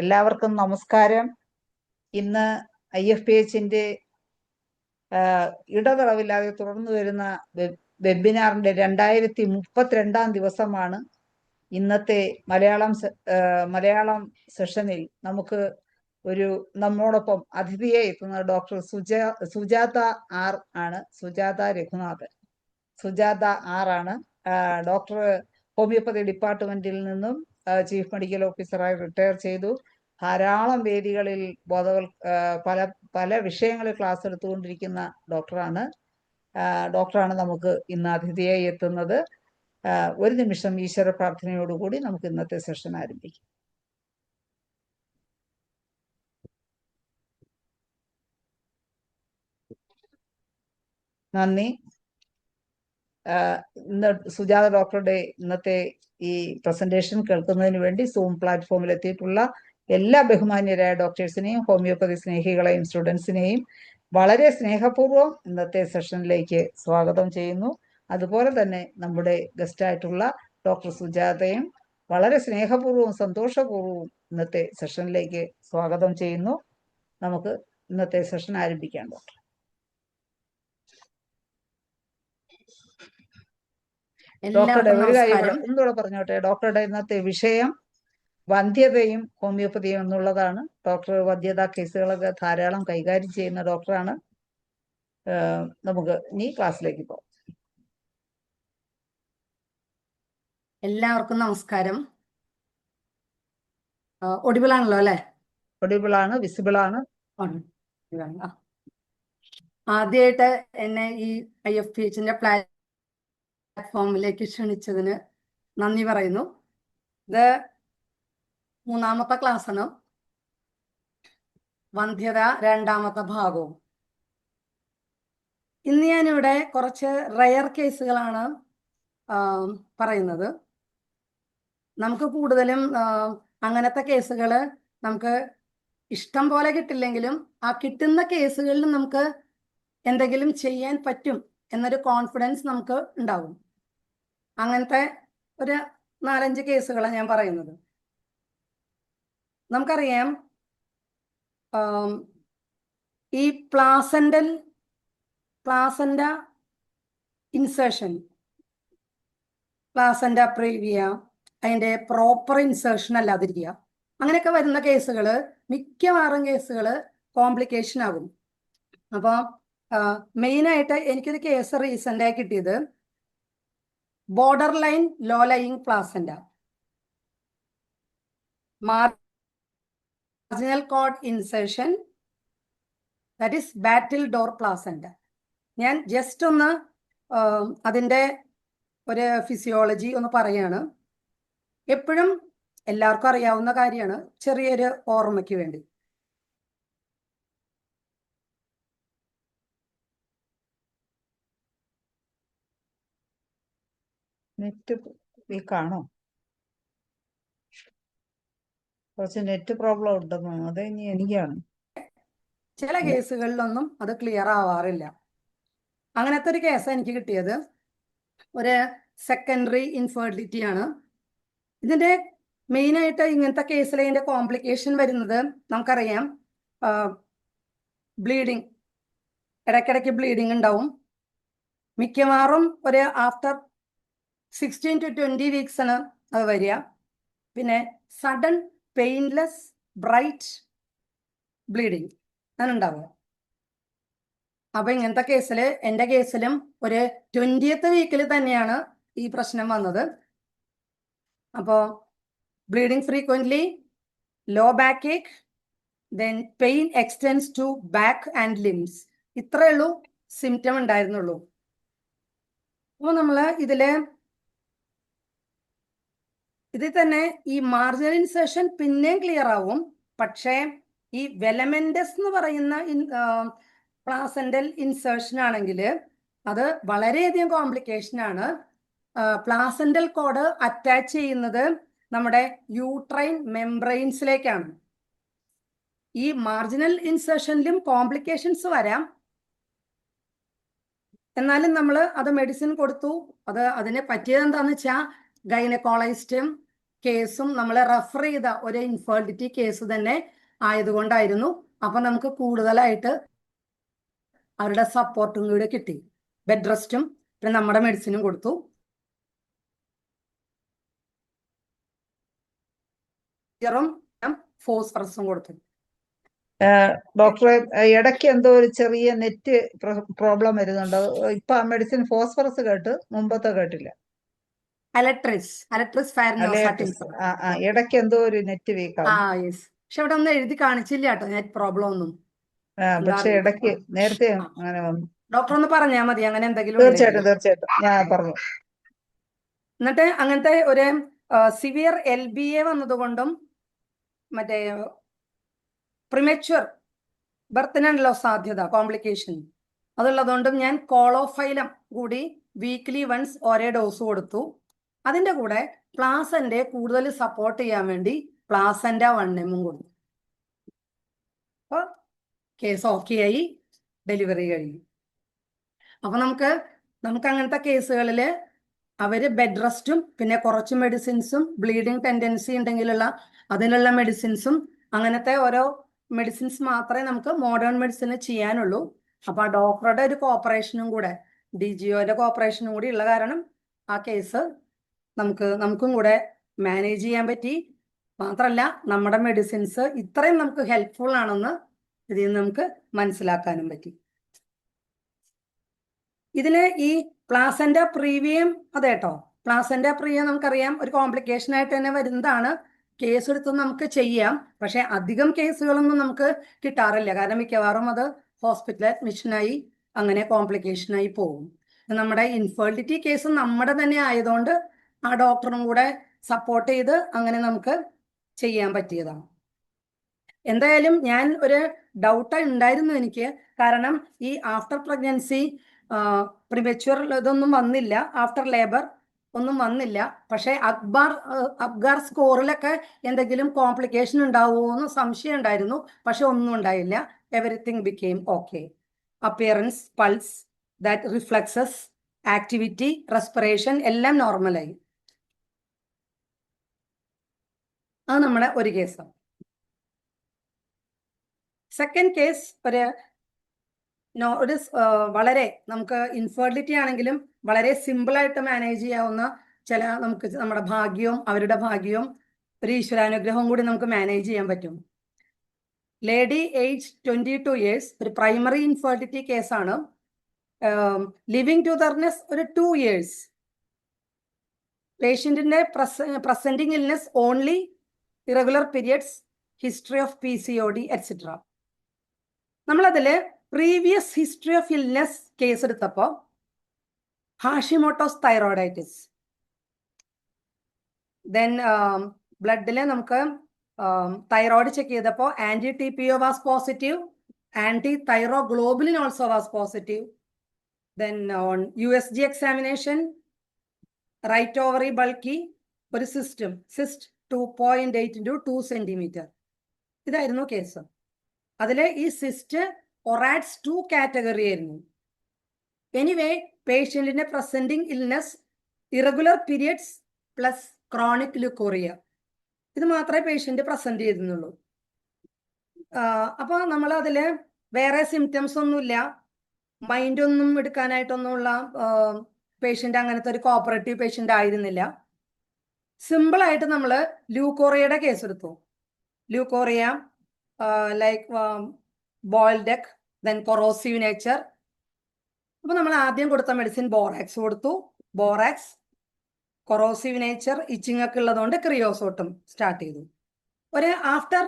എല്ലാവർക്കും നമസ്കാരം. ഇന്ന് IFPHന്റെ ഇടതടവില്ലാതെ തുടർന്നു വരുന്ന വെബിനാറിന്റെ 2032 ദിവസമാണ്. ഇന്നത്തെ മലയാളം സെഷനിൽ നമുക്ക് നമ്മോടൊപ്പം അതിഥിയെ എത്തുന്ന ഡോക്ടർ സുജാത ആർ ആണ്. സുജാത രഘുനാഥൻ. സുജാത ആർ ആണ്. ഡോക്ടർ ഹോമിയോപ്പതി ഡിപ്പാർട്ട്മെന്റിൽ നിന്നും ചീഫ് മെഡിക്കൽ ഓഫീസറായി റിട്ടയർ ചെയ്തു. ധാരാളം വേദികളിൽ പല വിഷയങ്ങളിൽ ക്ലാസ് എടുത്തുകൊണ്ടിരിക്കുന്ന ഡോക്ടറാണ് നമുക്ക് ഇന്ന് അതിഥിയായി എത്തുന്നത്. ഒരു നിമിഷം ഈശ്വര പ്രാർത്ഥനയോടുകൂടി നമുക്ക് ഇന്നത്തെ സെഷൻ ആരംഭിക്കാം. നന്ദി. ഇന്ന് സുജാത ഡോക്ടറുടെ ഇന്നത്തെ ഈ പ്രസന്റേഷൻ കേൾക്കുന്നതിന് വേണ്ടി സൂം പ്ലാറ്റ്ഫോമിൽ എത്തിയിട്ടുള്ള എല്ലാ ബഹുമാന്യരായ ഡോക്ടേഴ്സിനെയും ഹോമിയോപ്പതി സ്നേഹികളെയും സ്റ്റുഡൻസിനെയും വളരെ സ്നേഹപൂർവ്വം ഇന്നത്തെ സെഷനിലേക്ക് സ്വാഗതം ചെയ്യുന്നു. അതുപോലെ തന്നെ നമ്മുടെ ഗസ്റ്റായിട്ടുള്ള ഡോക്ടർ സുജാതയും വളരെ സ്നേഹപൂർവ്വവും സന്തോഷപൂർവ്വവും ഇന്നത്തെ സെഷനിലേക്ക് സ്വാഗതം ചെയ്യുന്നു. നമുക്ക് ഇന്നത്തെ സെഷൻ ആരംഭിക്കാം. ഡോക്ടർ ഡോക്ടറുടെ ഒരു കാര്യം ഒന്നുകൂടെ പറഞ്ഞോട്ടെ. ഡോക്ടറുടെ ഇന്നത്തെ വിഷയം വന്ധ്യതയും ഹോമിയോപ്പതിയും എന്നുള്ളതാണ്. ഡോക്ടർ വന്ധ്യതാ കേസുകളൊക്കെ ധാരാളം കൈകാര്യം ചെയ്യുന്ന ഡോക്ടറാണ്. നമുക്ക് ഇനി ക്ലാസ്സിലേക്ക് പോകാം. എല്ലാവർക്കും നമസ്കാരം. ഒഡിബിൾ ആണല്ലോ അല്ലെ? ഒഡിബിൾ ആണ്, വിസിബിൾ ആണ്. ആദ്യമായിട്ട് എന്നെ ഈ IFPHന്റെ പ്ലാറ്റ്ഫോമിലേക്ക് ക്ഷണിച്ചതിന് നന്ദി പറയുന്നു. ഇത് 3ാമത്തെ ക്ലാസ്സാണ്. വന്ധ്യത 2ാമത്തെ ഭാഗവും. ഇന്ന് ഞാനിവിടെ കുറച്ച് റയർ കേസുകളാണ് പറയുന്നത്. നമുക്ക് കൂടുതലും അങ്ങനത്തെ കേസുകൾ നമുക്ക് ഇഷ്ടം പോലെ കിട്ടില്ലെങ്കിലും ആ കിട്ടുന്ന കേസുകളിൽ നമുക്ക് എന്തെങ്കിലും ചെയ്യാൻ പറ്റും എന്നൊരു കോൺഫിഡൻസ് നമുക്ക് ഉണ്ടാവും. അങ്ങനത്തെ ഒരു 4-5 കേസുകളാണ് ഞാൻ പറയുന്നത്. നമുക്കറിയാം ഈ പ്ലാസന്റ ഇൻസേർഷൻ, പ്ലാസന്റ പ്രീവിയ, അതിന്റെ പ്രോപ്പർ ഇൻസേർഷൻ അല്ലാതിരിക്കുക, അങ്ങനെയൊക്കെ വരുന്ന കേസുകൾ മിക്കവാറും കേസുകൾ കോംപ്ലിക്കേഷൻ ആകും. അപ്പോൾ മെയിനായിട്ട് എനിക്കൊരു കേസ് റീസെന്റ് ആയി കിട്ടിയത് border line low lying placenta, marginal cord insertion, that is battledore placenta. ഞാൻ ജസ്റ്റ് ഒന്ന് അതിൻ്റെ ഒരു ഫിസിയോളജി ഒന്ന് പറയാണ്. എപ്പോഴും എല്ലാവർക്കും അറിയാവുന്ന കാര്യമാണ്, ചെറിയൊരു ഓർമ്മയ്ക്ക് വേണ്ടി. നെറ്റ് വീക്കാണോ? കുറച്ച് നെറ്റ് പ്രോബ്ലം ഉണ്ടെന്ന്. അത് ഇനി എനിക്കാണ്. ചില കേസുകളിലൊന്നും അത് ക്ലിയർ ആവാറില്ല. അങ്ങനത്തെ ഒരു കേസ് എനിക്ക് കിട്ടിയത്. ഒരു സെക്കൻഡറി ഇൻഫെർട്ടിലിറ്റി ആണ്. ഇതിന്റെ മെയിനായിട്ട് ഇങ്ങനത്തെ കേസിൽ ഇതിന്റെ കോംപ്ലിക്കേഷൻ വരുന്നത് നമുക്കറിയാം. ബ്ലീഡിങ്, ഇടയ്ക്കിടയ്ക്ക് ബ്ലീഡിങ് ഉണ്ടാവും. മിക്കവാറും ഒരു ആഫ്റ്റർ 16 to 20 വീക്സ് ആണ് അത് വരിക. പിന്നെ സഡൻ പെയിൻലെസ് ബ്രൈറ്റ് ബ്ലീഡിങ് ആണ് ഉണ്ടാവുക. അപ്പൊ ഇങ്ങനത്തെ കേസിൽ, എൻ്റെ കേസിലും ഒരു 20th വീക്കിൽ തന്നെയാണ് ഈ പ്രശ്നം വന്നത്. അപ്പോൾ bleeding frequently, low back ache, then pain extends to back and limbs. ഇത്രയേ ഉള്ളൂ സിംറ്റം ഉണ്ടായിരുന്നുള്ളൂ. അപ്പോൾ നമ്മൾ ഇതിൽ തന്നെ ഈ മാർജിനൽ ഇൻസേർഷൻ പിന്നെയും ക്ലിയർ ആവും. പക്ഷേ ഈ വെലമെൻറ്റസ് എന്ന് പറയുന്ന പ്ലാസെന്റൽ ഇൻസേർഷൻ ആണെങ്കിൽ അത് വളരെയധികം കോംപ്ലിക്കേഷൻ ആണ്. പ്ലാസെന്റൽ കോഡ് അറ്റാച്ച് ചെയ്യുന്നത് നമ്മുടെ യൂട്രൈൻ മെംബ്രെയിൻസിലേക്കാണ്. ഈ മാർജിനൽ ഇൻസേർഷനിലും കോംപ്ലിക്കേഷൻസ് വരാം. എന്നാലും നമ്മൾ അത് മെഡിസിൻ കൊടുത്തു. അതിനെ പറ്റിയത് എന്താണെന്ന് വെച്ചാൽ ഗൈനക്കോളജിസ്റ്റും കേസും നമ്മൾ റെഫർ ചെയ്ത ഒരു ഇൻഫെർട്ടിലിറ്റി കേസ് തന്നെ ആയതുകൊണ്ടായിരുന്നു. അപ്പൊ നമുക്ക് കൂടുതലായിട്ട് അവരുടെ സപ്പോർട്ടും കൂടെ കിട്ടി. ബെഡ് റെസ്റ്റും പിന്നെ നമ്മുടെ മെഡിസിനും കൊടുത്തു. ഫോസ്ഫറസും കൊടുത്തു. ഡോക്ടറെ, ഇടയ്ക്ക് എന്തോ ഒരു ചെറിയ നെറ്റ് പ്രോബ്ലം വരുന്നുണ്ട്. ഇപ്പൊ ആ മെഡിസിൻ ഫോസ്ഫറസ് കേട്ട്, മുമ്പത്തെ കേട്ടില്ല. അലട്രിസ് ഫാരിനോസ്. ഇടയ്ക്ക് എന്തോ ഒരു നെറ്റ് വീക്ക് ആ ആവും. യെസ്. പക്ഷെ അവിടെ ഒന്നും എഴുതി കാണിച്ചില്ല കേട്ടോ നെറ്റ് പ്രോബ്ലം ഒന്നും. പക്ഷെ ഇടയ്ക്ക് നേരത്തെ അങ്ങനെ വന്നു. ഡോക്ടർ ഒന്ന് പറഞ്ഞാൽ മതി അങ്ങനെ എന്തെങ്കിലും തീർച്ചയായിട്ടും ഞാൻ പറഞ്ഞു. എന്നിട്ട് അങ്ങനത്തെ ഒരു സിവിയർ LBA വന്നതുകൊണ്ടും മറ്റേ പ്രിമച്വർ ബർത്തിനുണ്ടല്ലോ സാധ്യത, കോംപ്ലിക്കേഷൻ, അതുള്ളതുകൊണ്ടും ഞാൻ കോളോഫൈലം കൂടി വീക്ക്ലി വൺസ് ഒരേ ഡോസ് കൊടുത്തു. അതിന്റെ കൂടെ പ്ലാസന്റെ കൂടുതൽ സപ്പോർട്ട് ചെയ്യാൻ വേണ്ടി പ്ലാസന്റെ 1 ml കൊടുത്തു. അപ്പൊ കേസ് ഓക്കെ ആയി, ഡെലിവറി കഴിഞ്ഞു. അപ്പൊ നമുക്ക് അങ്ങനത്തെ കേസുകളിൽ അവര് ബെഡ് റെസ്റ്റും പിന്നെ കുറച്ച് മെഡിസിൻസും ബ്ലീഡിങ് ടെൻഡൻസി ഉണ്ടെങ്കിലുള്ള അതിനുള്ള മെഡിസിൻസും അങ്ങനത്തെ ഓരോ മെഡിസിൻസ് മാത്രമേ നമുക്ക് മോഡേൺ മെഡിസിന് ചെയ്യാനുള്ളൂ. അപ്പൊ ആ ഡോക്ടറുടെ ഒരു കോപ്പറേഷനും കൂടെ, DGOയുടെ കോപ്പറേഷനും കൂടി ഉള്ള കാരണം ആ കേസ് നമുക്കും കൂടെ മാനേജ് ചെയ്യാൻ പറ്റി. മാത്രമല്ല നമ്മുടെ മെഡിസിൻസ് ഇത്രയും നമുക്ക് ഹെൽപ്ഫുൾ ആണെന്ന് ഇതിൽ നിന്ന് നമുക്ക് മനസ്സിലാക്കാനും പറ്റി. ഇതില് ഈ പ്ലാസന്റ പ്രീവിയം, അതെ കേട്ടോ, പ്ലാസന്റ പ്രീവിയം നമുക്കറിയാം ഒരു കോംപ്ലിക്കേഷൻ ആയിട്ട് തന്നെ വരുന്നതാണ്. കേസ് എടുത്ത് നമുക്ക് ചെയ്യാം, പക്ഷെ അധികം കേസുകളൊന്നും നമുക്ക് കിട്ടാറില്ല. കാരണം മിക്കവാറും അത് ഹോസ്പിറ്റൽ അഡ്മിഷനായി അങ്ങനെ കോംപ്ലിക്കേഷനായി പോകും. നമ്മുടെ ഇൻഫെർട്ടിലിറ്റി കേസ് നമ്മുടെ തന്നെ ആയതുകൊണ്ട് ആ ഡോക്ടറും കൂടെ സപ്പോർട്ട് ചെയ്ത് അങ്ങനെ നമുക്ക് ചെയ്യാൻ പറ്റിയതാണ്. എന്തായാലും ഞാൻ ഒരു ഡൗട്ട് ഉണ്ടായിരുന്നു എനിക്ക്. കാരണം ഈ ആഫ്റ്റർ പ്രഗ്നൻസി പ്രിമച്വർ ഇതൊന്നും വന്നില്ല, ആഫ്റ്റർ ലേബർ ഒന്നും വന്നില്ല. പക്ഷെ അബ്ഗാർ സ്കോറിലൊക്കെ എന്തെങ്കിലും കോംപ്ലിക്കേഷൻ ഉണ്ടാവുമോ എന്ന് സംശയം ഉണ്ടായിരുന്നു. പക്ഷെ ഒന്നും ഉണ്ടായില്ല. Everything became okay. Appearance, pulse, that reflexes, activity, respiration എല്ലാം നോർമലായി. അത് നമ്മുടെ ഒരു കേസ്. സെക്കൻഡ് കേസ് ഒരു വളരെ നമുക്ക് ഇൻഫെർട്ടിലിറ്റി ആണെങ്കിലും വളരെ സിമ്പിൾ ആയിട്ട് മാനേജ് ചെയ്യാവുന്ന നമുക്ക് നമ്മുടെ ഭാഗ്യവും അവരുടെ ഭാഗ്യവും ഒരു ഈശ്വരാനുഗ്രഹവും കൂടി നമുക്ക് മാനേജ് ചെയ്യാൻ പറ്റും. ലേഡി ഏജ് 22 years, ഒരു പ്രൈമറി ഇൻഫെർട്ടിലിറ്റി കേസാണ്. ലിവിങ് ടുതർനെസ് ഒരു 2 years. പേഷ്യന്റിന്റെ presenting illness only irregular periods, history of PCOD etcetera. നമ്മളതില് previous history of illness case എടുത്തപ്പോൾ ഹാഷിമോട്ടോസ് തൈറോയിഡൈറ്റിസ്, ദെൻ ബ്ലഡില് നമുക്ക് തൈറോയിഡ് ചെക്ക് ചെയ്തപ്പോൾ anti-TPO was positive, anti-thyroglobulin also was positive. Then on USG examination right ovary bulky, ഒരു cyst 2.8 into 2 centimeter. ഇതായിരുന്നു case. അതിലെ ഈ cyst ORADS 2 category ആയിരുന്നു. Anyway പേഷ്യന്റിന്റെ presenting illness irregular periods plus chronic leucorrhoea, ഇത് മാത്രമേ patient present ചെയ്തിരുന്നുള്ളൂ. അപ്പൊ നമ്മൾ അതില് വേറെ സിംറ്റംസ് ഒന്നുമില്ല, മൈൻഡ് ഒന്നും എടുക്കാനായിട്ടൊന്നുമുള്ള പേഷ്യന്റ് അങ്ങനത്തെ ഒരു കോപ്പറേറ്റീവ് പേഷ്യന്റ് ആയിരുന്നില്ല. സിമ്പിൾ ആയിട്ട് നമ്മൾ ലൂക്കോറിയയുടെ കേസ് എടുത്തു. Leucorrhoea like boiled egg, then corrosive nature. അപ്പൊ നമ്മൾ ആദ്യം കൊടുത്ത മെഡിസിൻ ബോറാക്സ് കൊടുത്തു. ബോറാക്സ്, കൊറോസീവ് നേച്ചർ, ഇച്ചിങ് ഒക്കെ ഉള്ളതുകൊണ്ട് ക്രിയോസോട്ടും സ്റ്റാർട്ട് ചെയ്തു. ഒരു ആഫ്റ്റർ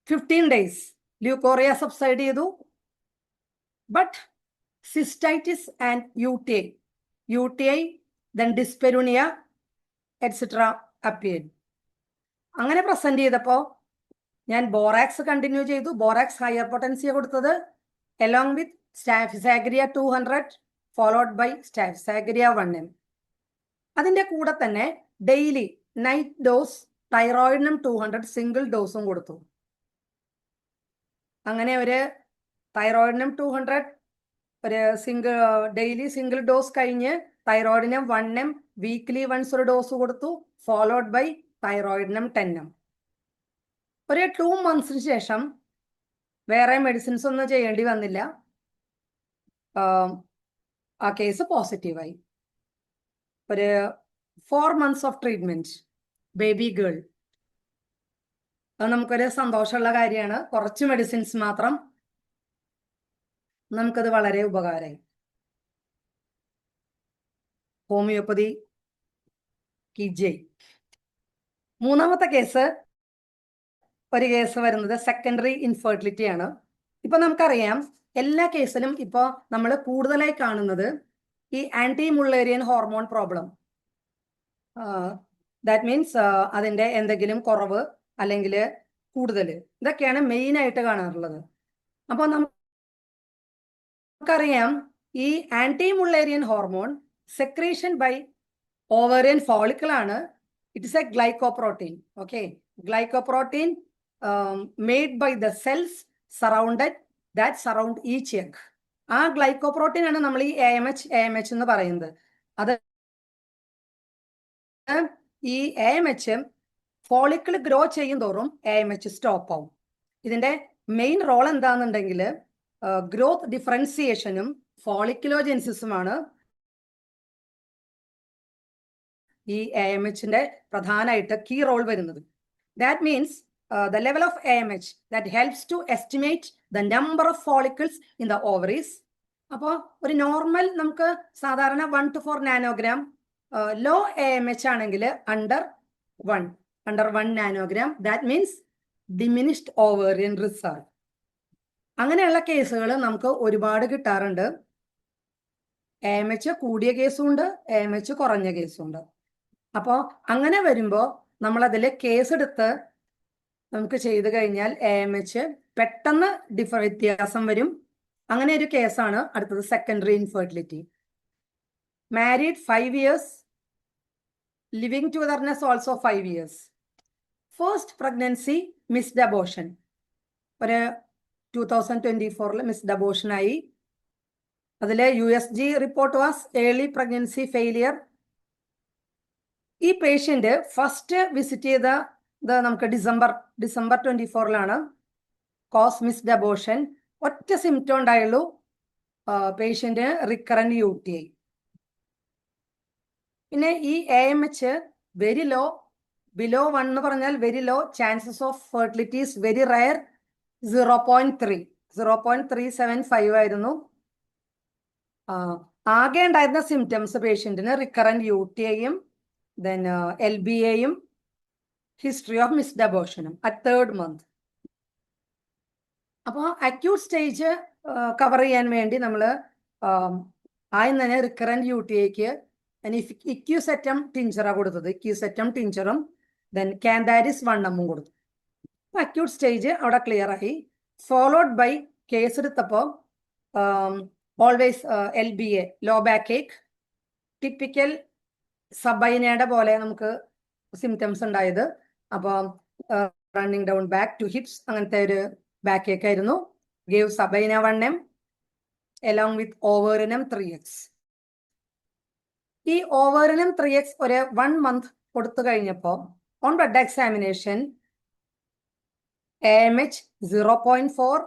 15 days ലൂക്കോറിയ സബ്സൈഡ് ചെയ്തു. But cystitis and UTI, then dyspareunia etcetera appeared. അങ്ങനെ പ്രസന്റ് ചെയ്തപ്പോൾ ഞാൻ ബോറാക്സ് കണ്ടിന്യൂ ചെയ്തു. ബോറാക്സ് ഹയർ പൊട്ടൻസിയ കൊടുത്തത് along with staphysagria 200 followed by staphysagria 1 ml. അതിന്റെ കൂടെ തന്നെ ഡെയിലി നൈറ്റ് ഡോസ് തൈറോയിഡിനും 200 സിംഗിൾ ഡോസും കൊടുത്തു. അങ്ങനെ ഒരു തൈറോയിഡിനും 200 ഒരു ഡെയിലി സിംഗിൾ ഡോസ് കഴിഞ്ഞ് തൈറോയിഡിനും 1 ml വീക്ക്ലി വൺസ് ഒരു ഡോസ് കൊടുത്തു, ഫോളോഡ് ബൈ തൈറോയിഡിനും 10 ഒരു 2 monthsന് ശേഷം വേറെ മെഡിസിൻസ് ഒന്നും ചെയ്യേണ്ടി വന്നില്ല. ആ കേസ് പോസിറ്റീവായി. ഒരു 4 months of treatment, baby girl. അത് നമുക്കൊരു സന്തോഷമുള്ള കാര്യമാണ്. കുറച്ച് മെഡിസിൻസ് മാത്രം നമുക്കത് വളരെ ഉപകാരമായി. ഹോമിയോപ്പതി കി ജയ്. മൂന്നാമത്തെ കേസ്, ഒരു കേസ് വരുന്നത് സെക്കൻഡറി ഇൻഫെർട്ടിലിറ്റി ആണ്. ഇപ്പൊ നമുക്കറിയാം എല്ലാ കേസിലും ഇപ്പൊ നമ്മൾ കൂടുതലായി കാണുന്നത് ഈ anti Mullerian hormone problem. That means അതിന്റെ എന്തെങ്കിലും കുറവ് അല്ലെങ്കിൽ കൂടുതൽ, ഇതൊക്കെയാണ് മെയിൻ ആയിട്ട് കാണാറുള്ളത്. അപ്പൊ നമുക്കറിയാം ഈ anti Mullerian hormone secretion by ovarian follicle ആണ്. It is a glycoprotein. Okay, glycoprotein made by the cells that surround each egg. ആ ഗ്ലൈക്കോപ്രോട്ടീൻ ആണ് നമ്മൾ ഈ AMH എന്ന് പറയുന്നത്. അത് ഈ AMH ഫോളിക്കിൾ ഗ്രോ ചെയ്യും തോറും AMH സ്റ്റോപ്പ് ആവും. ഇതിന്റെ മെയിൻ റോൾ എന്താണെന്നുണ്ടെങ്കിൽ ഗ്രോത്ത് ഡിഫറൻസിയേഷനും ഫോളിക്കുലോജെൻസിസുമാണ് ഈ AMHന്റെ പ്രധാനമായിട്ട് കീ റോൾ വരുന്നത്. That means the level of AMH that helps to estimate the number of follicles in the ovaries. അപ്പോൾ ഒരു നോർമൽ നമുക്ക് സാധാരണ 1 to 4 നാനോഗ്രാം, ലോ AMH ആണെങ്കിൽ under 1 nanogram. That means diminished ovarian reserve. അങ്ങനെയുള്ള കേസുകൾ നമുക്ക് ഒരുപാട് കിട്ടാറുണ്ട്. AMH കൂടിയ കേസുണ്ട്, AMH കുറഞ്ഞ കേസുണ്ട്. അപ്പോൾ അങ്ങനെ വരുമ്പോൾ നമ്മൾ അതിൽ കേസെടുത്ത് നമുക്ക് ചെയ്തു കഴിഞ്ഞാൽ AMH പെട്ടെന്ന് വ്യത്യാസം വരും. അങ്ങനെ ഒരു കേസാണ് അടുത്തത് secondary infertility. Married 5 years, living togetherness also 5 years. First pregnancy missed abortion. ഒരു 2024 മിസ്ഡ് അബോർഷൻ ആയി. അതിലെ USG report was early pregnancy failure. ഈ പേഷ്യന്റ് ഫസ്റ്റ് വിസിറ്റ് ചെയ്ത നമുക്ക് ഡിസംബർ 24 കോസ് മിസ്ഡ് അബോർഷൻ. ഒറ്റ സിംറ്റം ഉണ്ടായുള്ളൂ, പേഷ്യന്റ് റിക്കറന്റ് UTI. പിന്നെ ഈ AMH വെരി ലോ, ബിലോ 1 എന്ന് പറഞ്ഞാൽ very low. Chances of fertility is very rare, 0.375 ആയിരുന്നു. ആകെ ഉണ്ടായിരുന്ന സിംറ്റംസ് പേഷ്യന്റിന് റിക്കറന്റ് UTIയും ദെൻ LBAയും ഹിസ്റ്ററി ഓഫ് മിസ്ഡ് അബോർഷനും അറ്റ് 3rd month. അപ്പോൾ അക്യൂട്ട് സ്റ്റേജ് കവർ ചെയ്യാൻ വേണ്ടി നമ്മൾ ആദ്യം തന്നെ റിക്കറന്റ് UTIക്ക് ഇക്യൂസെറ്റം ടിഞ്ചറാണ് കൊടുത്തത്. ഇക്യൂസെറ്റം ടിഞ്ചറും ദെൻ കാൻഡാരിസ് 1 കൊടുത്തു. അക്യൂട്ട് സ്റ്റേജ് അവിടെ ക്ലിയർ ആയി. ഫോളോഡ് ബൈ കേസ് എടുത്തപ്പോൾ always LBA, low back ache, typical സബൈനയുടെ പോലെ നമുക്ക് സിംറ്റംസ് ഉണ്ടായത്. അപ്പോൾ running down back to hips, അങ്ങനത്തെ ഒരു ബാക്ക് ഏക്ക് ആയിരുന്നു. Gave sabina 1M along with ovarinum 3x. ഈ ഓവേറിനം 3x ഒരു 1 month കൊടുത്തു കഴിഞ്ഞപ്പോൾ on blood examination AMH 0.4,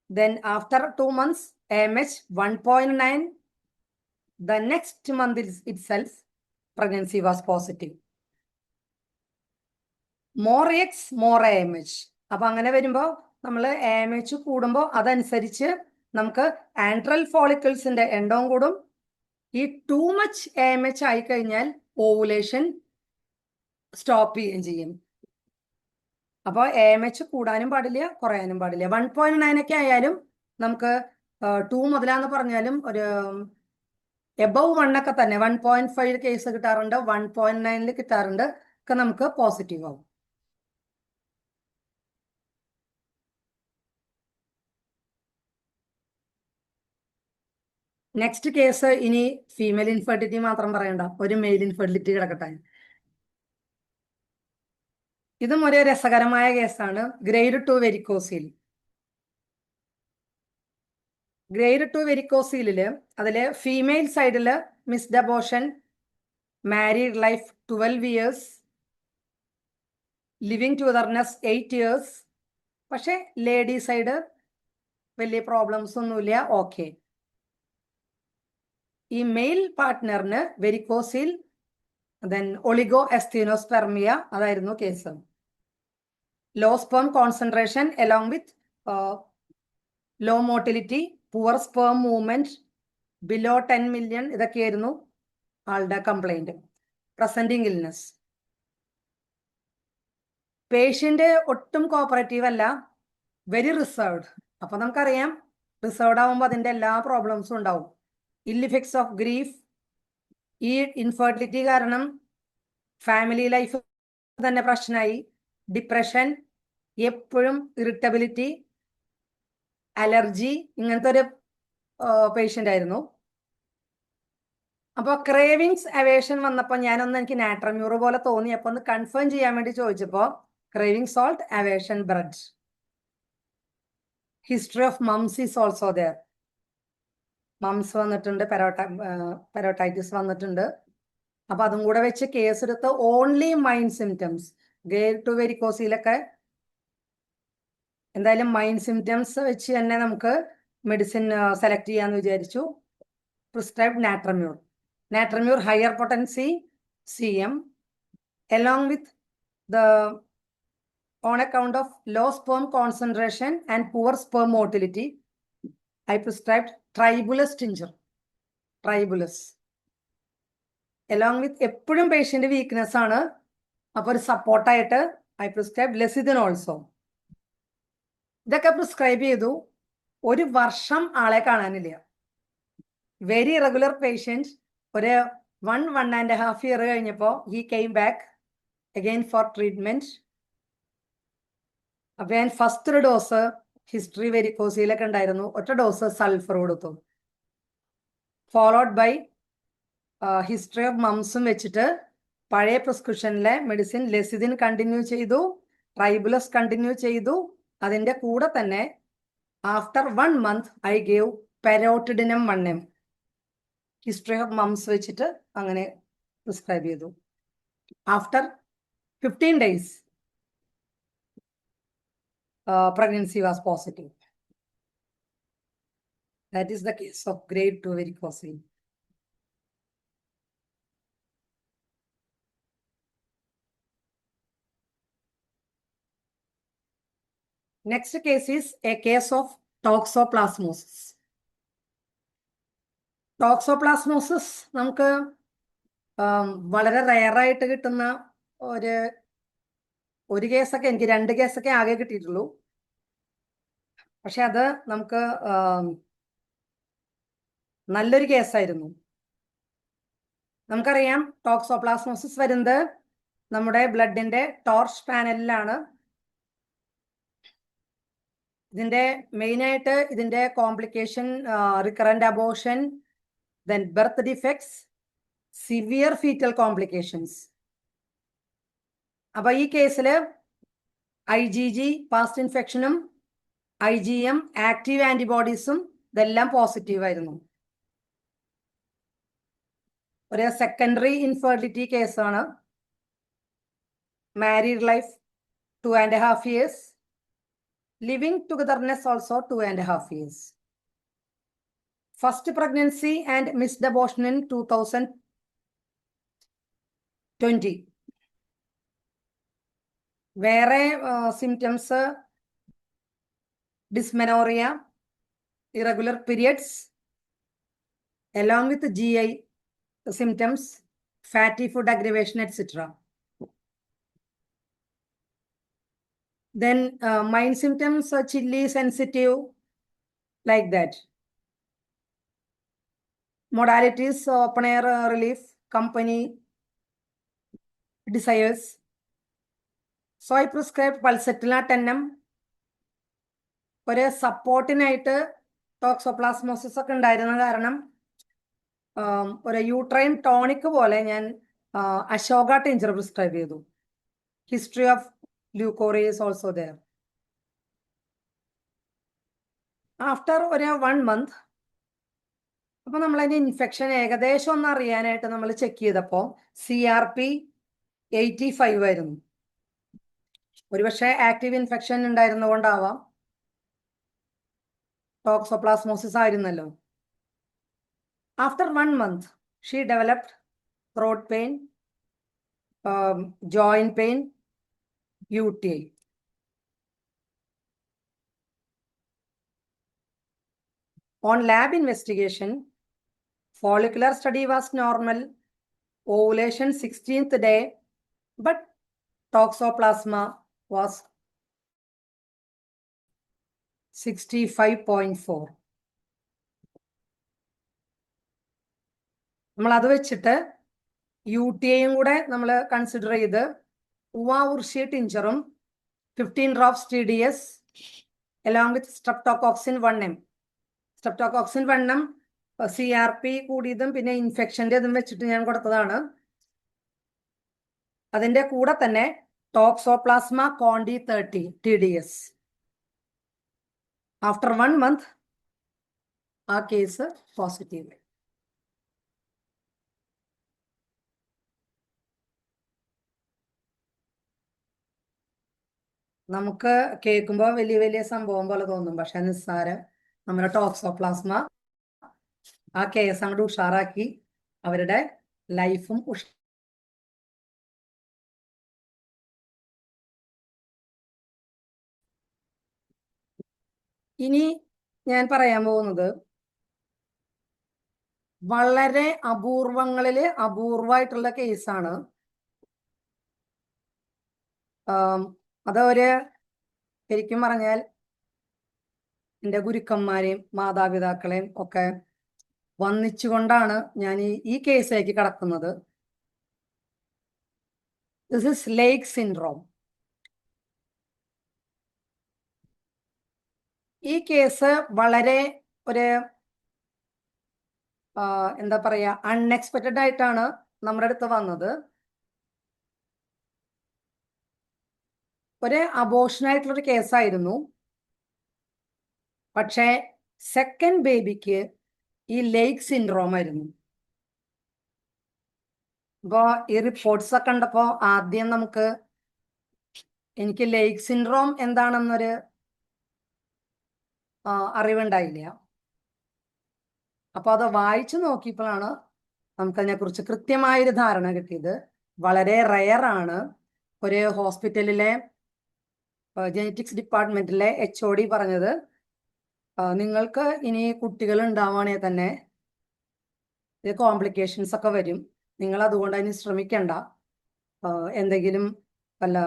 then after 2 months AMH 1.9. The next month itself pregnancy was positive. More X, more AMH. അപ്പൊ അങ്ങനെ വരുമ്പോൾ നമ്മൾ AMH കൂടുമ്പോൾ അതനുസരിച്ച് നമുക്ക് ആൻട്രൽ ഫോളിക്കിൾസിന്റെ എണ്ണവും കൂടും. ഈ ടു മച്ച് AMH ആയി കഴിഞ്ഞാൽ ഓവുലേഷൻ സ്റ്റോപ്പ് ചെയ്യുകയും ചെയ്യും. അപ്പോൾ AMH കൂടാനും പാടില്ല, കുറയാനും പാടില്ല. 1.9 ഒക്കെ ആയാലും നമുക്ക് 2 മുതലാന്ന് പറഞ്ഞാലും ഒരു എബവ് 1 ഒക്കെ തന്നെ 1.5 കേസ് കിട്ടാറുണ്ട്, 1.9 കിട്ടാറുണ്ട്, ഒക്കെ നമുക്ക് പോസിറ്റീവ് ആവും. നെക്സ്റ്റ് കേസ് ഇനി ഫീമെയിൽ ഇൻഫെർട്ടിലിറ്റി മാത്രം പറയണ്ട, ഒരു മെയിൽ ഇൻഫെർട്ടിലിറ്റി കിടക്കട്ടെ. ഇതും ഒരു രസകരമായ കേസാണ്. Grade 2 varicocele. ഗ്രേഡ് 2 വെരിക്കോസീലില് അതില് ഫീമെയിൽ സൈഡില് missed abortion, married life 12 years, living togetherness 8 years. പക്ഷെ ലേഡി സൈഡ് വലിയ പ്രോബ്ലംസ് ഒന്നുമില്ല, ഓക്കെ. ഈ മെയിൽ പാർട്ട്ണറിന് വെരിക്കോസിൽ, ദെൻ ഒളിഗോ എസ്തീനോസ്പെർമിയ, അതായിരുന്നു case. Low sperm concentration along with low motility, poor sperm movement, below 10 million, ഇതൊക്കെയായിരുന്നു ആളുടെ complaint. Presenting illness. Patient ഒട്ടും cooperative അല്ല, വെരി റിസർവ്ഡ്. അപ്പൊ നമുക്കറിയാം റിസർവ്ഡ് ആവുമ്പോൾ അതിന്റെ എല്ലാ പ്രോബ്ലംസും ഉണ്ടാവും. ഇൽ ഇഫക്ട്സ് ഓഫ് ഗ്രീഫ്, ഈ ഇൻഫെർട്ടിലിറ്റി കാരണം ഫാമിലി ലൈഫ് തന്നെ പ്രശ്നമായി. ഡിപ്രഷൻ, എപ്പോഴും ഇറിറ്റബിലിറ്റി, അലർജി, ഇങ്ങനത്തെ ഒരു പേഷ്യന്റ് ആയിരുന്നു. അപ്പോൾ ക്രേവിങ്സ് അവേഷൻ വന്നപ്പോൾ എനിക്ക് നാട്രമ്യൂർ പോലെ തോന്നി. അപ്പൊ ഒന്ന് കൺഫേം ചെയ്യാൻ വേണ്ടി ചോദിച്ചപ്പോൾ craving salt, aversion bread. History of moms is also there. Moms വന്നിട്ടുണ്ട്, പെരോട്ടൈറ്റിസ് വന്നിട്ടുണ്ട്. അപ്പൊ അതും കൂടെ വെച്ച് കേസ് എടുത്ത് ഓൺലി മൈൻഡ് സിംറ്റംസ്. ഗ്രേഡ് 2 വെരിക്കോസിലൊക്കെ എന്തായാലും മൈൻഡ് സിംറ്റംസ് വെച്ച് തന്നെ നമുക്ക് മെഡിസിൻ സെലക്ട് ചെയ്യാന്ന് വിചാരിച്ചു. Prescribed നാട്രമ്യൂർ. Natriumur higher potency CM, along with the on account of low sperm concentration and poor sperm motility, I prescribed Tribulus tincture. Tribulus. Along with എപ്പോഴും patient weakness ആണ്, അപ്പോൾ ഒരു സപ്പോർട്ടായിട്ട് I prescribed lecithin also. ഇതൊക്കെ prescribe ചെയ്തു. ഒരു വർഷം ആളെ കാണാനില്ല. Very regular patient. ഒരു 1.5 year കഴിഞ്ഞപ്പോൾ he came back again for treatment. അപ്പൊ ഞാൻ ഫസ്റ്റ് ഒരു ഡോസ് ഹിസ്റ്ററി വെരിക്കോസിലൊക്കെ ഉണ്ടായിരുന്നു, ഒറ്റ ഡോസ് സൾഫർ കൊടുത്തു. ഫോളോഡ് ബൈ ഹിസ്റ്ററി ഓഫ് മംസും വെച്ചിട്ട് പഴയ പ്രിസ്ക്രിപ്ഷനിലെ മെഡിസിൻ ലെസിദിൻ കണ്ടിന്യൂ ചെയ്തു, ട്രൈബുലസ് കണ്ടിന്യൂ ചെയ്തു. അതിന്റെ കൂടെ തന്നെ after 1 month I gave parotidinum 1M. History of mumps വെച്ചിട്ട് അങ്ങനെ പ്രിസ്ക്രൈബ് ചെയ്തു. ആഫ്റ്റർ 15 days pregnancy was positive. That is the case of grade 2 varicocele. Next case is a case of toxoplasmosis. Toxoplasmosis നമുക്ക് വളരെ റെയറായിട്ട് കിട്ടുന്ന ഒരു കേസൊക്കെ, എനിക്ക് 2 കേസൊക്കെ ആകെ കിട്ടിയിട്ടുള്ളൂ. പക്ഷെ അത് നമുക്ക് നല്ലൊരു കേസായിരുന്നു. നമുക്കറിയാം ടോക്സോപ്ലാസ്മോസിസ് വരുന്നത് നമ്മുടെ ബ്ലഡിന്റെ ടോർച്ച് പാനലിലാണ്. ഇതിന്റെ മെയിനായിട്ട് ഇതിന്റെ complication recurrent abortion, then birth defects, severe fetal complications. അപ്പൊ ഈ കേസില് IgG പാസ്റ്റ് ഇൻഫെക്ഷനും IgM ആക്റ്റീവ് ആന്റിബോഡീസും ഇതെല്ലാം പോസിറ്റീവ് ആയിരുന്നു. ഒരു സെക്കൻഡറി ഇൻഫെർട്ടിലിറ്റി കേസാണ്. Married life 2.5 years, living togetherness also 2.5 years. First pregnancy and missed abortion in 2020. വേറെ symptoms dysmenorrhea, irregular periods, along with GI symptoms, fatty food aggravation, etc. Then mind symptoms are chilly, sensitive, like that. Modalities open air relief, company desires. So I prescribed Pulsatilla 10M. ഒരു സപ്പോർട്ടിനായിട്ട് toxoplasmosis ഒക്കെ ഉണ്ടായിരുന്ന കാരണം ഒരു uterine tonic പോലെ ഞാൻ Ashoka tincture prescribe ചെയ്തു. History of leucorrhoea is also there. After ഒരു 1 month, അപ്പൊ നമ്മളതിന്റെ ഇൻഫെക്ഷൻ ഏകദേശം ഒന്ന് അറിയാനായിട്ട് നമ്മൾ ചെക്ക് ചെയ്തപ്പോൾ CRP 85 ആയിരുന്നു. ഒരുപക്ഷെ ആക്റ്റീവ് ഇൻഫെക്ഷൻ ഉണ്ടായിരുന്നുകൊണ്ടാവാം. ടോക്സോപ്ലാസ്മോസിസ് ആയിരുന്നല്ലോ. After 1 month she developed throat pain, joint pain, UTI. On lab investigation, follicular study was normal, ovulation 16th day, but toxoplasma was 65.4. നമ്മൾ അത് വെച്ചിട്ട് UTIയും കൂടെ നമ്മൾ കൺസിഡർ ചെയ്ത് ഉവാവുർഷി ടിഞ്ചറും 15 drops TDS along with streptococin 1m. സ്ട്രെപ്റ്റോകോക്സിൻ 1m CRP കൂടിയതും പിന്നെ ഇൻഫെക്ഷൻ്റെ ഇതും വെച്ചിട്ട് ഞാൻ കൊടുത്തതാണ്. അതിൻ്റെ കൂടെ തന്നെ toxoplasma Conti 30 TDS. After 1 month ആ കേസ് പോസിറ്റീവ്. നമുക്ക് കേൾക്കുമ്പോൾ വലിയ വലിയ സംഭവം പോലെ തോന്നും, പക്ഷെ നിസ്സാരം. നമ്മുടെ ടോക്സോപ്ലാസ്മ ആ കേസ് അങ്ങോട്ട് ഉഷാറാക്കി അവരുടെ ലൈഫും ഇനി ഞാൻ പറയാൻ പോകുന്നത് വളരെ അപൂർവങ്ങളില് അപൂർവമായിട്ടുള്ള കേസാണ്. അതൊരു ശരിക്കും പറഞ്ഞാൽ എൻ്റെ ഗുരുക്കന്മാരെയും മാതാപിതാക്കളെയും ഒക്കെ വന്നിച്ചുകൊണ്ടാണ് ഞാൻ ഈ കേസിലേക്ക് കടക്കുന്നത്. This is lake syndrome. ഈ കേസ് വളരെ ഒരു എന്താ പറയാ അൺഎക്സ്പെക്റ്റഡ് ആയിട്ടാണ് നമ്മുടെ അടുത്ത് വന്നത്. ഒരു അബോർഷനായിട്ടുള്ളൊരു കേസായിരുന്നു. പക്ഷേ സെക്കൻഡ് ബേബിക്ക് ഈ ലേക്ക് സിൻഡ്രോം ആയിരുന്നു. അപ്പോൾ ഈ റിപ്പോർട്ട്സ് ഒക്കെ കണ്ടപ്പോൾ ആദ്യം എനിക്ക് ലേക്ക് സിൻഡ്രോം എന്താണെന്നൊരു അറിവുണ്ടായില്ല. അപ്പോൾ അത് വായിച്ചു നോക്കിയപ്പോഴാണ് നമുക്കതിനെക്കുറിച്ച് കൃത്യമായൊരു ധാരണ കിട്ടിയത്. വളരെ റെയറാണ്. ഒരു ഹോസ്പിറ്റലിലെ ജെനറ്റിക്സ് ഡിപ്പാർട്ട്മെന്റിലെ HOD പറഞ്ഞത്, നിങ്ങൾക്ക് ഇനി കുട്ടികൾ ഉണ്ടാവുകയാണെങ്കിൽ തന്നെ ഇത് കോംപ്ലിക്കേഷൻസ് ഒക്കെ വരും, നിങ്ങൾ അതുകൊണ്ട് അതിന് ശ്രമിക്കണ്ട, എന്തെങ്കിലും വല്ല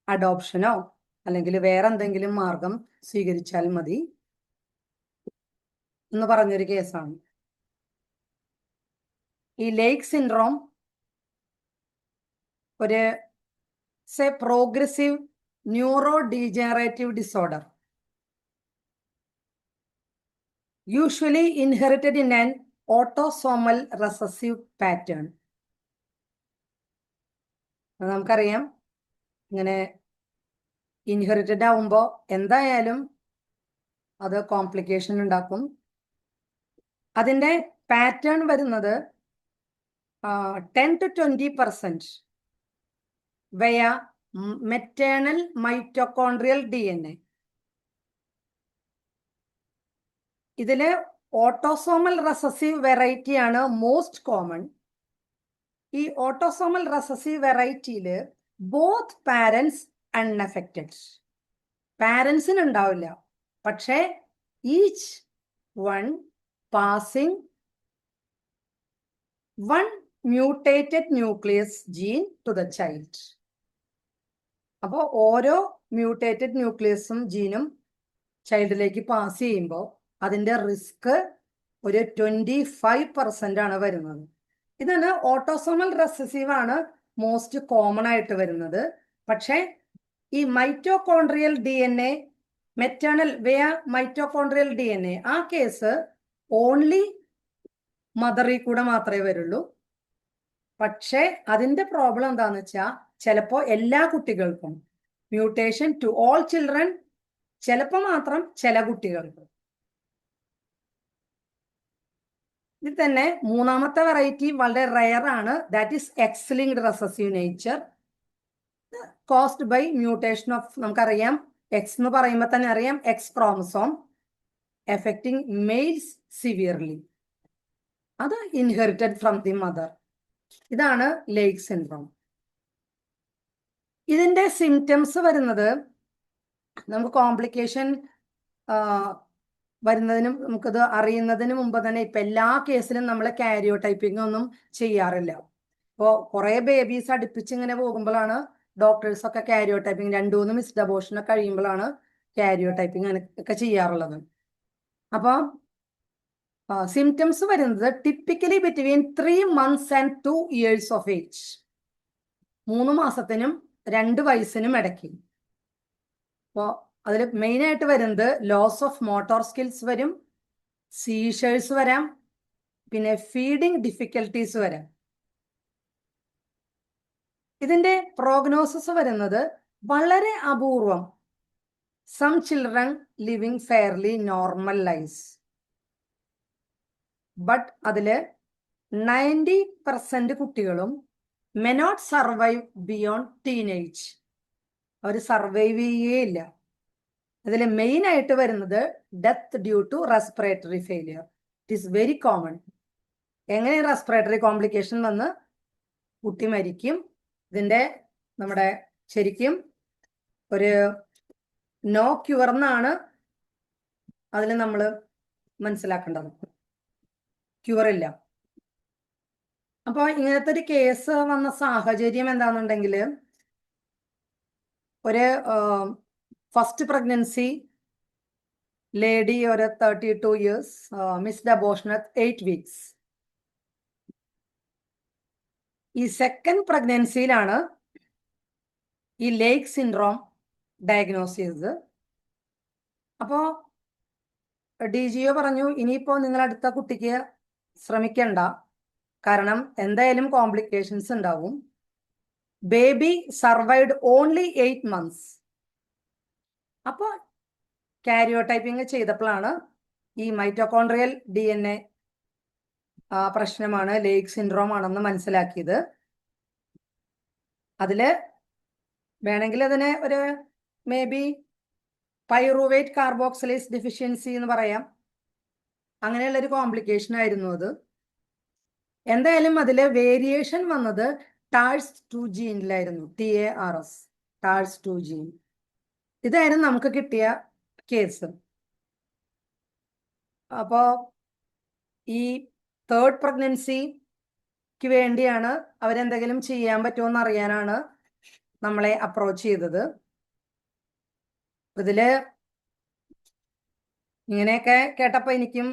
അഡോപ്ഷനോ അല്ലെങ്കിൽ വേറെ എന്തെങ്കിലും മാർഗം സ്വീകരിച്ചാൽ മതി എന്ന് പറഞ്ഞൊരു കേസാണ്. ഈ ലേക്ക് സിൻഡ്രോം ഒരു progressive neuro degenerative disorder, usually inherited in an autosomal recessive pattern. നമുക്കറിയാം ഇങ്ങനെ ഇൻഹെറിറ്റഡ് ആവുമ്പോൾ എന്തായാലും അത് കോംപ്ലിക്കേഷൻ ഉണ്ടാക്കും. അതിൻ്റെ പാറ്റേൺ വരുന്നത് 10 to 20% via maternal mitochondrial DNA. ഇതില് ഓട്ടോസോമൽ റെസസീവ് വെറൈറ്റി ആണ് മോസ്റ്റ് കോമൺ. ഈ ഓട്ടോസോമൽ റെസസീവ് വെറൈറ്റിയില് ബോത്ത് പാരൻസ് അൺഅഫക്റ്റഡ്. പാരൻസിന് ഉണ്ടാവില്ല, പക്ഷേ each one passing one mutated nucleus gene to the child. അപ്പോൾ ഓരോ മ്യൂട്ടേറ്റഡ് ന്യൂക്ലിയസും ജീനും ചൈൽഡിലേക്ക് പാസ് ചെയ്യുമ്പോൾ അതിൻ്റെ റിസ്ക് ഒരു 25% ആണ് വരുന്നത്. ഇതാണ് ഓട്ടോസോമൽ റെസസീവ് ആണ് മോസ്റ്റ് കോമൺ ആയിട്ട് വരുന്നത്. പക്ഷേ ഈ mitochondrial DNA, maternal via mitochondrial DNA, ആ കേസ് ഓൺലി മദറിൽ കൂടെ മാത്രമേ വരുള്ളൂ. പക്ഷേ അതിൻ്റെ പ്രോബ്ലം എന്താണെന്ന് വെച്ചാൽ ചിലപ്പോൾ എല്ലാ കുട്ടികൾക്കും മ്യൂട്ടേഷൻ ടു ഓൾ ചിൽഡ്രൻ, ചിലപ്പോൾ മാത്രം ചില കുട്ടികൾക്ക്. ഇതിൽ തന്നെ മൂന്നാമത്തെ വെറൈറ്റി വളരെ റെയർ ആണ്, that is X linked recessive nature. Caused by mutation of, നമുക്കറിയാം എക്സ് എന്ന് പറയുമ്പോൾ തന്നെ അറിയാം X chromosome affecting males severely. അത് ഇൻഹെറിറ്റഡ് ഫ്രം ദി മദർ. ഇതാണ് ലേക്ക് സിൻഡ്രോം. ഇതിന്റെ സിംറ്റംസ് വരുന്നത് നമുക്ക് കോംപ്ലിക്കേഷൻ വരുന്നതിനും നമുക്കത് അറിയുന്നതിന് മുമ്പ് തന്നെ ഇപ്പൊ എല്ലാ കേസിലും നമ്മൾ കാരിയോ ടൈപ്പിംഗ് ഒന്നും ചെയ്യാറില്ല. ഇപ്പോൾ കുറെ ബേബീസ് അടുപ്പിച്ച് ഇങ്ങനെ പോകുമ്പോഴാണ് ഡോക്ടേഴ്സ് ഒക്കെ കാരിയോ ടൈപ്പിംഗ്, 2-3 മിസ്ഡ് അബോർഷൻ ഒക്കെ കഴിയുമ്പോഴാണ് കാരിയോ ടൈപ്പിംഗ് ഒക്കെ ചെയ്യാറുള്ളത്. അപ്പോൾ സിംറ്റംസ് വരുന്നത് typically between 3 months and 2 years of age. 3 മാസത്തിനും 2 വയസ്സിനും ഇടയ്ക്ക്. അപ്പോൾ അതിൽ മെയിൻ ആയിട്ട് വരുന്നത് ലോസ് ഓഫ് മോട്ടോർ സ്കിൽസ് വരും, സീഷേഴ്സ് വരാം, പിന്നെ ഫീഡിങ് ഡിഫിക്കൽട്ടീസ് വരാം. ഇതിന്റെ പ്രോഗ്നോസിസ് വരുന്നത് വളരെ അപൂർവം. Some children living fairly normal life, but അതില് 90% കുട്ടികളും may not survive beyond teenage. അവർ സർവൈവ് ചെയ്യുകയില്ല. അതിൽ മെയിൻ ആയിട്ട് വരുന്നത് death due to respiratory failure. It is very common. എങ്ങനെ റെസ്പിറേറ്ററി കോംപ്ലിക്കേഷൻ വന്ന് കുട്ടി മരിക്കും. ഇതിന്റെ നമ്മുടെ ശരിക്കും ഒരു നോ ക്യൂർ എന്നാണ് അതിൽ നമ്മൾ മനസ്സിലാക്കേണ്ടത്. ക്യൂർ ഇല്ല. അപ്പോൾ ഇങ്ങനത്തെ ഒരു കേസ് വന്ന സാഹചര്യം എന്താണെന്നുണ്ടെങ്കിൽ, ഒരു ഫസ്റ്റ് പ്രഗ്നൻസി ലേഡി, ഒരു 32 years, missed abortion at 8 weeks. ഈ സെക്കൻഡ് പ്രഗ്നൻസിയിലാണ് ഈ ലേക്ക് സിൻഡ്രോം ഡയഗ്നോസ് ചെയ്തത്. അപ്പോൾ DGO പറഞ്ഞു, ഇനിയിപ്പോൾ നിങ്ങൾ അടുത്ത കുട്ടിക്ക് ശ്രമിക്കണ്ട, കാരണം എന്തായാലും കോംപ്ലിക്കേഷൻസ് ഉണ്ടാവും. Baby survived only 8 months. അപ്പോൾ കാരിയോ ടൈപ്പിംഗ് ചെയ്തപ്പോഴാണ് ഈ മൈറ്റോകോൺഡ്രിയൽ DNA പ്രശ്നമാണ്, ലേക്ക് സിൻഡ്രോം ആണെന്ന് മനസ്സിലാക്കിയത്. അതില് വേണമെങ്കിൽ അതിനെ ഒരു may be pyruvate carboxylase deficiency എന്ന് പറയാം. അങ്ങനെയുള്ളൊരു കോംപ്ലിക്കേഷൻ ആയിരുന്നു അത്. എന്തായാലും അതില് വേരിയേഷൻ വന്നത് ടാഴ്സ് 2 ജീനിലായിരുന്നു. TARS, ടാഴ്സ് 2 gene. ഇതായിരുന്നു നമുക്ക് കിട്ടിയ കേസ്. അപ്പോൾ ഈ തേർഡ് പ്രഗ്നൻസിക്ക് വേണ്ടിയാണ് അവരെന്തെങ്കിലും ചെയ്യാൻ പറ്റുമോ അറിയാനാണ് നമ്മളെ അപ്രോച്ച് ചെയ്തത്. ഇതില് ഇങ്ങനെയൊക്കെ കേട്ടപ്പോൾ എനിക്കും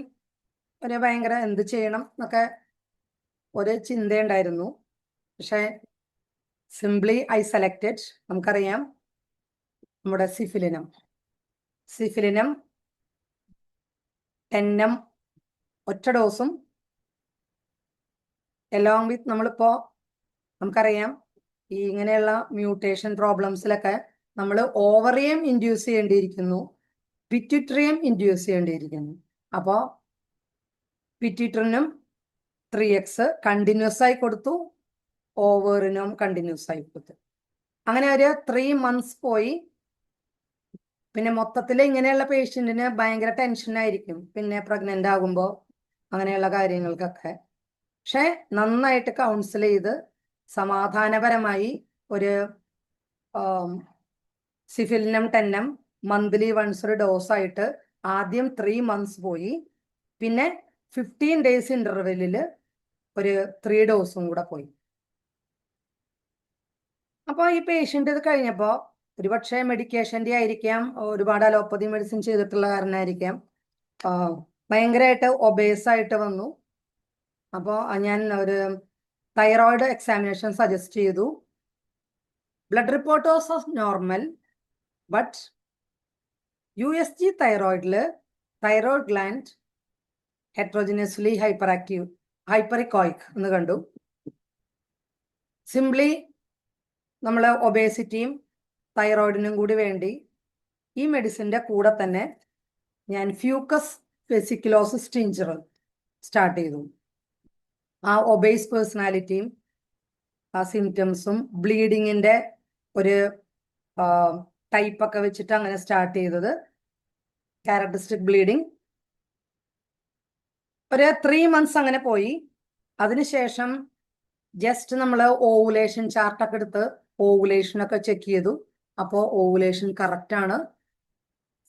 ഒരു ഭയങ്കര എന്ത് ചെയ്യണം എന്നൊക്കെ ഒരു ചിന്തയുണ്ടായിരുന്നു. പക്ഷെ സിംപ്ലി ഐ സെലക്റ്റഡ്, നമുക്കറിയാം നമ്മുടെ സിഫിലിനം 10 ഒറ്റ ഡോസും എലോങ് വിത്ത്, നമ്മളിപ്പോ നമുക്കറിയാം ഈ ഇങ്ങനെയുള്ള മ്യൂട്ടേഷൻ പ്രോബ്ലംസിലൊക്കെ നമ്മൾ ഓവറിയം ഇൻഡ്യൂസ് ചെയ്യേണ്ടിയിരിക്കുന്നു, പിറ്റ്യൂട്ടറിയം ഇൻഡ്യൂസ് ചെയ്യേണ്ടിയിരിക്കുന്നു. അപ്പോൾ പിറ്റ്യൂട്ടറിനും 3x കണ്ടിന്യൂസ് ആയി കൊടുത്തു, ഓവറിനും കണ്ടിന്യൂസ് ആയി കൊടുത്തു. അങ്ങനെ ഒരു 3 months പോയി. പിന്നെ മൊത്തത്തിൽ ഇങ്ങനെയുള്ള പേഷ്യന്റിന് ഭയങ്കര ടെൻഷനായിരിക്കും പിന്നെ പ്രഗ്നന്റ് ആകുമ്പോൾ, അങ്ങനെയുള്ള കാര്യങ്ങൾക്കൊക്കെ. പക്ഷെ നന്നായിട്ട് കൗൺസിൽ ചെയ്ത് സമാധാനപരമായി ഒരു സിഫിലിനം 10 മന്ത്ലി വൺസ് ഒരു ഡോസായിട്ട് ആദ്യം 3 months പോയി. പിന്നെ 15 days ഇന്റർവെല്ലിൽ ഒരു 3 ഡോസും കൂടെ പോയി. അപ്പോൾ ഈ പേഷ്യന്റ് ഇത് കഴിഞ്ഞപ്പോൾ ഒരുപക്ഷെ മെഡിക്കേഷൻ്റെ ആയിരിക്കാം, ഒരുപാട് അലോപ്പതി മെഡിസിൻ ചെയ്തിട്ടുള്ള കാരണമായിരിക്കാം, ഭയങ്കരമായിട്ട് ഒബേസ് ആയിട്ട് വന്നു. അപ്പോൾ ഞാൻ ഒരു തൈറോയിഡ് എക്സാമിനേഷൻ സജസ്റ്റ് ചെയ്തു. Blood report was normal, but USG തൈറോയിഡിൽ തൈറോയിഡ് ഗ്ലാൻഡ് ഹെട്രോജിനസ്ലി ഹൈപ്പറിക്കോയിക് എന്ന് കണ്ടു. സിംപ്ലി നമ്മൾ ഒബേസിറ്റിയും തൈറോയിഡിനും കൂടി വേണ്ടി ഈ മെഡിസിൻ്റെ കൂടെ തന്നെ ഞാൻ ഫ്യൂക്കസ് വെസിക്കുലോസിസ് ടിഞ്ചർ സ്റ്റാർട്ട് ചെയ്തു. ആ ഒബേസ് പേഴ്സണാലിറ്റിയും ആ സിംറ്റംസും ബ്ലീഡിങ്ങിൻ്റെ ഒരു ടൈപ്പ് ഒക്കെ വെച്ചിട്ട് അങ്ങനെ സ്റ്റാർട്ട് ചെയ്തത്. ക്യാരക്ടറിസ്റ്റിക് ബ്ലീഡിങ് ഒരു 3 months അങ്ങനെ പോയി. അതിനുശേഷം ജസ്റ്റ് നമ്മൾ ഓവുലേഷൻ ചാർട്ടൊക്കെ എടുത്ത് ഓവുലേഷൻ ഒക്കെ ചെക്ക് ചെയ്തു. അപ്പോൾ ഓവുലേഷൻ കറക്റ്റ് ആണ്.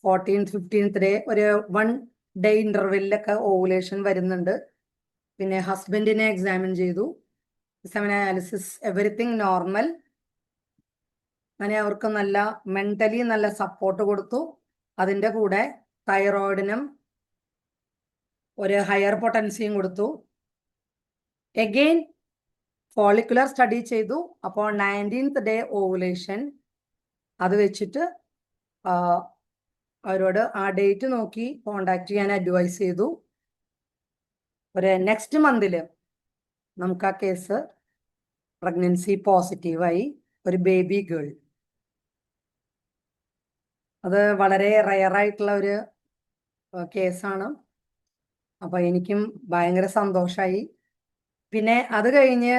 14th 15th ഡേ ഒരു 1 day ഇന്റർവെല്ലൊക്കെ ഓവുലേഷൻ വരുന്നുണ്ട്. പിന്നെ ഹസ്ബൻഡിനെ എക്സാമിൻ ചെയ്തു. സെമിനാലിസിസ് എവറിത്തിങ് നോർമൽ. അങ്ങനെ അവർക്ക് നല്ല മെന്റലി നല്ല സപ്പോർട്ട് കൊടുത്തു. അതിൻ്റെ കൂടെ തൈറോയിഡിനും ഒരു ഹയർ പൊട്ടൻസിയും കൊടുത്തു. എഗെയിൻ ഫോളിക്കുലർ സ്റ്റഡി ചെയ്തു. അപ്പോൾ 19th ഡേ ഓവുലേഷൻ. അത് വെച്ചിട്ട് അവരോട് ആ ഡേറ്റ് നോക്കി കോണ്ടാക്ട് ചെയ്യാൻ അഡ്വൈസ് ചെയ്തു. ഒരു നെക്സ്റ്റ് മന്തിൽ നമുക്ക് ആ കേസ് പ്രഗ്നൻസി പോസിറ്റീവായി, ഒരു ബേബി ഗേൾ. അത് വളരെ റയറായിട്ടുള്ള ഒരു കേസാണ്. അപ്പോൾ എനിക്കും ഭയങ്കര സന്തോഷമായി. പിന്നെ അത് കഴിഞ്ഞ്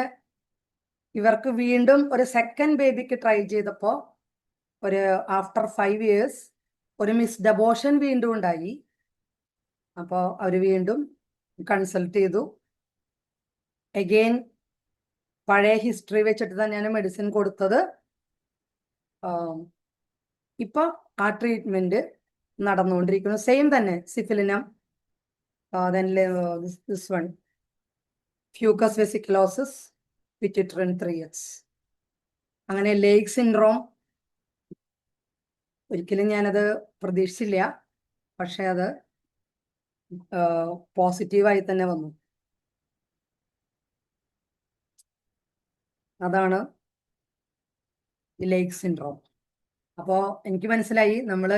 ഇവർക്ക് വീണ്ടും ഒരു സെക്കൻഡ് ബേബിക്ക് ട്രൈ ചെയ്തപ്പോൾ ഒരു ആഫ്റ്റർ 5 years ഒരു മിസ്ഡ് അബോർഷൻ വീണ്ടും ഉണ്ടായി. അപ്പോൾ അവർ വീണ്ടും കൺസൾട്ട് ചെയ്തു. അഗെയിൻ പഴയ ഹിസ്റ്ററി വെച്ചിട്ട് തന്നെയാണ് മെഡിസിൻ കൊടുത്തത്. ഇപ്പൊ ആ ട്രീറ്റ്മെന്റ് നടന്നുകൊണ്ടിരിക്കുന്നു. സെയിം തന്നെ സിഫിലിനം, this one fucus വെസിക്കുലോസിസ്, pituitary 3x. അങ്ങനെ ലേക്ക് സിൻഡ്രോം ഒരിക്കലും ഞാനത് പ്രതീക്ഷിച്ചില്ല. പക്ഷെ അത് പോസിറ്റീവായി തന്നെ വന്നു. അതാണ് ഈ ലേക്ക് സിൻഡ്രോം. അപ്പോൾ എനിക്ക് മനസ്സിലായി നമ്മൾ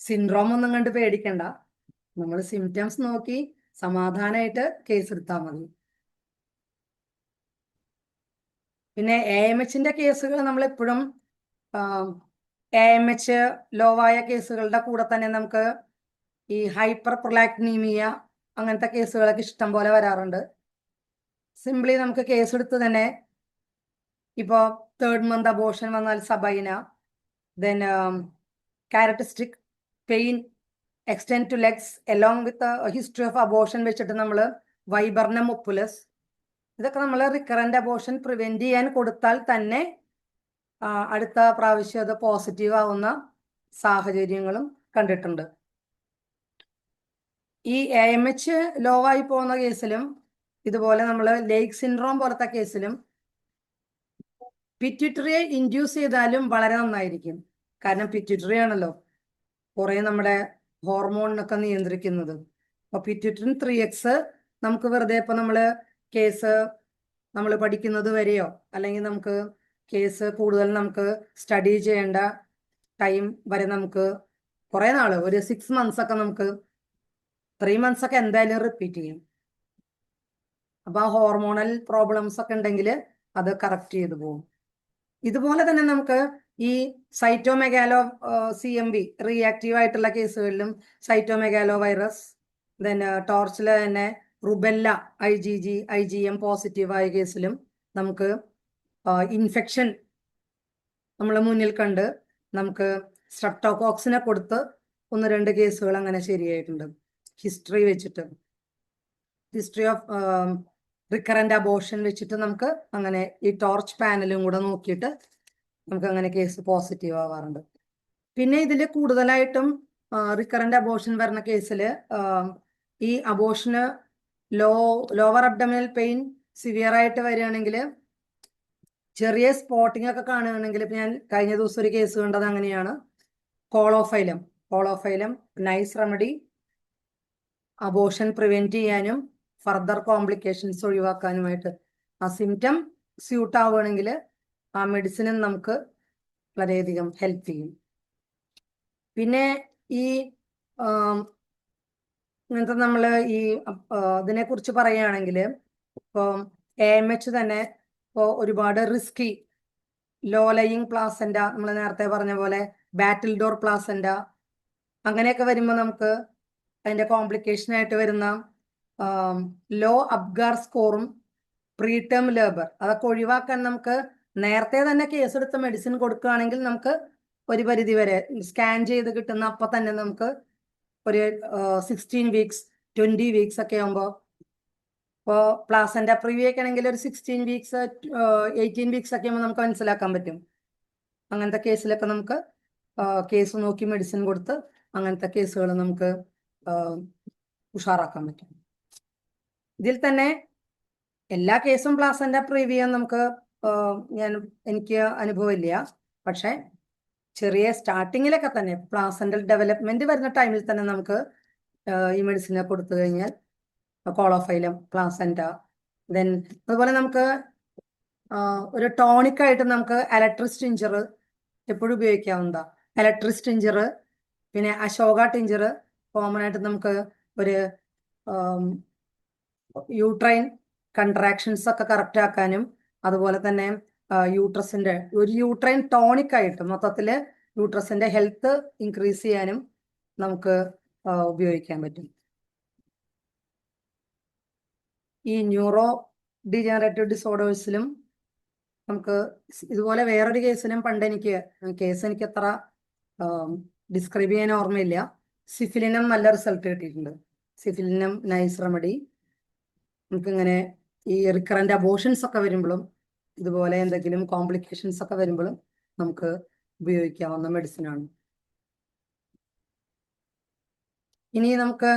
സിൻഡ്രോം ഒന്നും കണ്ട് പേടിക്കണ്ട. നമ്മൾ സിംറ്റംസ് നോക്കി സമാധാനമായിട്ട് കേസ് എടുത്താൽ മതി. പിന്നെ AMHന്റെ കേസുകൾ നമ്മളെപ്പോഴും AMH ലോവായ കേസുകളുടെ കൂടെ തന്നെ നമുക്ക് ഈ ഹൈപ്പർ പ്രൊലാക്ടിനീമിയ അങ്ങനത്തെ കേസുകളൊക്കെ ഇഷ്ടം പോലെ വരാറുണ്ട്. സിംപ്ലി നമുക്ക് കേസ് എടുത്ത് തന്നെ ഇപ്പോൾ 3rd month അബോർഷൻ വന്നാൽ sabina, then characteristic pain extend to legs along with history of abortion വെച്ചിട്ട് നമ്മൾ വൈബർനം ഒപ്പുലസ്, ഇതൊക്കെ നമ്മൾ റിക്കറന്റ് അബോർഷൻ പ്രിവെന്റ് ചെയ്യാൻ കൊടുത്താൽ തന്നെ അടുത്ത പ്രാവശ്യം അത് പോസിറ്റീവ് ആവുന്ന സാഹചര്യങ്ങളും കണ്ടിട്ടുണ്ട്. ഈ AMH ലോവായി പോകുന്ന കേസിലും ഇതുപോലെ നമ്മൾ ലേക്ക് സിൻഡ്രോം പോലത്തെ കേസിലും പിറ്റ്യൂട്ടറിയെ ഇൻഡ്യൂസ് ചെയ്താലും വളരെ നന്നായിരിക്കും. കാരണം പിറ്റ്യൂട്ടറി ആണല്ലോ കുറെ നമ്മുടെ ഹോർമോണിനൊക്കെ നിയന്ത്രിക്കുന്നത്. അപ്പോൾ പിറ്റ്യൂട്ടറി 3x നമുക്ക് വെറുതെ ഇപ്പൊ നമ്മള് കേസ് നമ്മൾ പഠിക്കുന്നത് വരെയോ അല്ലെങ്കിൽ നമുക്ക് കേസ് കൂടുതൽ നമുക്ക് സ്റ്റഡി ചെയ്യേണ്ട ടൈം വരെ നമുക്ക് കുറെ നാള് ഒരു 6 months ഒക്കെ നമുക്ക് 3 months ഒക്കെ എന്തായാലും റിപ്പീറ്റ് ചെയ്യും. അപ്പൊ ആ ഹോർമോണൽ പ്രോബ്ലംസ് ഒക്കെ ഉണ്ടെങ്കിൽ അത് കറക്റ്റ് ചെയ്തു പോകും. ഇതുപോലെ തന്നെ നമുക്ക് ഈ സൈറ്റോമെഗാലോ CMV റിയാക്റ്റീവ് ആയിട്ടുള്ള കേസുകളിലും സൈറ്റോമെഗാലോ വൈറസ്, ദെൻ ടോർച്ചില് തന്നെ റുബെല്ല IgM പോസിറ്റീവ് ആയ കേസിലും നമുക്ക് ഇൻഫെക്ഷൻ നമ്മൾ മുന്നിൽ കണ്ട് നമുക്ക് സ്ട്രെപ്റ്റോകോക്സിനെ കൊടുത്ത് 1-2 കേസുകൾ അങ്ങനെ ശരിയായിട്ടുണ്ട്. ഹിസ്റ്ററി വെച്ചിട്ട്, ഹിസ്റ്ററി ഓഫ് റിക്കറന്റ് അബോർഷൻ വെച്ചിട്ട് നമുക്ക് അങ്ങനെ ഈ ടോർച്ച് പാനലും കൂടെ നോക്കിയിട്ട് നമുക്ക് അങ്ങനെ കേസ് പോസിറ്റീവ് ആവാറുണ്ട്. പിന്നെ ഇതിൽ കൂടുതലായിട്ടും റിക്കറന്റ് അബോർഷൻ വരുന്ന കേസിൽ ഈ അബോർഷന് ലോവർ അബ്ഡമിനൽ പെയിൻ സിവിയർ ആയിട്ട് വരികയാണെങ്കിൽ, ചെറിയ സ്പോട്ടിംഗ് ഒക്കെ കാണുകയാണെങ്കിൽ, ഇപ്പം ഞാൻ കഴിഞ്ഞ ദിവസം ഒരു കേസ് കണ്ടത് അങ്ങനെയാണ്. കോളോഫൈലം നൈസ് റെമഡി, അബോർഷൻ പ്രിവെന്റ് ചെയ്യാനും ഫർദർ കോംപ്ലിക്കേഷൻസ് ഒഴിവാക്കാനുമായിട്ട്. ആ സിംറ്റം സ്യൂട്ട് ആവുകയാണെങ്കിൽ ആ മെഡിസിനും നമുക്ക് വളരെയധികം ഹെൽപ്പ് ചെയ്യും. പിന്നെ ഈ ഇങ്ങനത്തെ നമ്മൾ ഈ ഇതിനെക്കുറിച്ച് പറയുകയാണെങ്കിൽ ഇപ്പോൾ AMH തന്നെ ഇപ്പോൾ ഒരുപാട് റിസ്കി ലോ ലയിങ് പ്ലാസെൻ്റ, നമ്മൾ നേരത്തെ പറഞ്ഞ പോലെ ബാറ്റിൽ ഡോർ പ്ലാസെൻ്റ അങ്ങനെയൊക്കെ വരുമ്പോൾ നമുക്ക് അതിൻ്റെ കോംപ്ലിക്കേഷൻ ആയിട്ട് വരുന്ന ലോ അബ്ഗാർ സ്കോറും പ്രീടേം ലേബർ അതൊക്കെ ഒഴിവാക്കാൻ നമുക്ക് നേരത്തെ തന്നെ കേസ് എടുത്ത മെഡിസിൻ കൊടുക്കുകയാണെങ്കിൽ നമുക്ക് ഒരു പരിധി വരെ സ്കാൻ ചെയ്ത് കിട്ടുന്ന അപ്പൊ തന്നെ നമുക്ക് ഒരു 16 വീക്സ് 20 വീക്സ് ഒക്കെ ആകുമ്പോൾ, ഇപ്പോൾ പ്ലാസന്റ പ്രിവ്യൂ ഒക്കെ ആണെങ്കിൽ ഒരു 16 വീക്സ് 18 വീക്സ് ഒക്കെ ആകുമ്പോൾ നമുക്ക് മനസ്സിലാക്കാൻ പറ്റും. അങ്ങനത്തെ കേസിലൊക്കെ നമുക്ക് കേസ് നോക്കി മെഡിസിൻ കൊടുത്ത് അങ്ങനത്തെ കേസുകൾ നമുക്ക് ഉഷാറാക്കാൻ പറ്റും. ഇതിൽ തന്നെ എല്ലാ കേസും പ്ലാസന്റ പ്രിവ്യൂ നമുക്ക് എനിക്ക് അനുഭവമില്ല. പക്ഷെ ചെറിയ സ്റ്റാർട്ടിങ്ങിലൊക്കെ തന്നെ പ്ലാസന്റൽ ഡെവലപ്മെന്റ് വരുന്ന ടൈമിൽ തന്നെ നമുക്ക് ഈ മെഡിസിനെ കൊടുത്തു കഴിഞ്ഞാൽ കോളോഫൈലം, പ്ലാസന്റ, ദെൻ അതുപോലെ നമുക്ക് ഒരു ടോണിക്കായിട്ട് നമുക്ക് അലട്രിസ് ടിഞ്ചർ എപ്പോഴും ഉപയോഗിക്കാവുന്നതാ. അലട്രിസ് ടിഞ്ചർ, പിന്നെ അശോക ടിഞ്ചർ കോമൺ ആയിട്ട് നമുക്ക് ഒരു യൂട്രൈൻ കൺട്രാക്ഷൻസ് ഒക്കെ കറക്റ്റ് ആക്കാനും, അതുപോലെ തന്നെ യൂട്രസിന്റെ ഒരു യൂട്രൈൻ ടോണിക് ആയിട്ട് മൊത്തത്തില് യൂട്രസിന്റെ ഹെൽത്ത് ഇൻക്രീസ് ചെയ്യാനും നമുക്ക് ഉപയോഗിക്കാൻ പറ്റും. ഈ ന്യൂറോ ഡീജനറേറ്റീവ് ഡിസോർഡേഴ്സിലും നമുക്ക് ഇതുപോലെ വേറൊരു കേസിലും പണ്ട് എനിക്ക് അത്ര ഡിസ്ക്രൈബ് ചെയ്യാൻ ഓർമ്മയില്ല. സിഫിലിനും നല്ല റിസൾട്ട് കിട്ടിയിട്ടുണ്ട്. സിഫിലിനും നൈസ് റെമഡി. നമുക്കിങ്ങനെ ഈ റിക്കറന്റ് അബോഷൻസ് ഒക്കെ വരുമ്പോഴും ഇതുപോലെ എന്തെങ്കിലും കോംപ്ലിക്കേഷൻസ് ഒക്കെ വരുമ്പോഴും നമുക്ക് ഉപയോഗിക്കാവുന്ന മെഡിസിനാണ്. ഇനി നമുക്ക്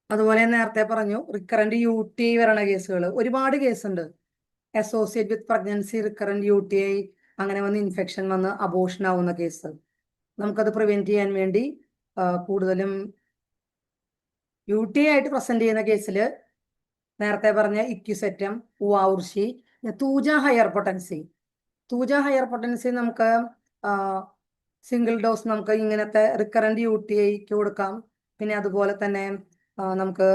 അതുപോലെ നേരത്തെ പറഞ്ഞു റിക്കറന്റ് UTI വരണ കേസുകൾ ഒരുപാട് കേസുണ്ട്. Associate with pregnancy recurrent UTI അങ്ങനെ വന്ന് ഇൻഫെക്ഷൻ വന്ന് അബോഷൻ ആവുന്ന കേസ്. നമുക്കത് പ്രിവെന്റ് ചെയ്യാൻ വേണ്ടി കൂടുതലും UTI ആയിട്ട് പ്രസന്റ് ചെയ്യുന്ന കേസിൽ നേരത്തെ പറഞ്ഞ equisetum, uva ursi, thuja higher potency നമുക്ക് സിംഗിൾ ഡോസ് നമുക്ക് ഇങ്ങനത്തെ റിക്കറന്റ് UTIക്ക് കൊടുക്കാം. പിന്നെ അതുപോലെ തന്നെ നമുക്ക്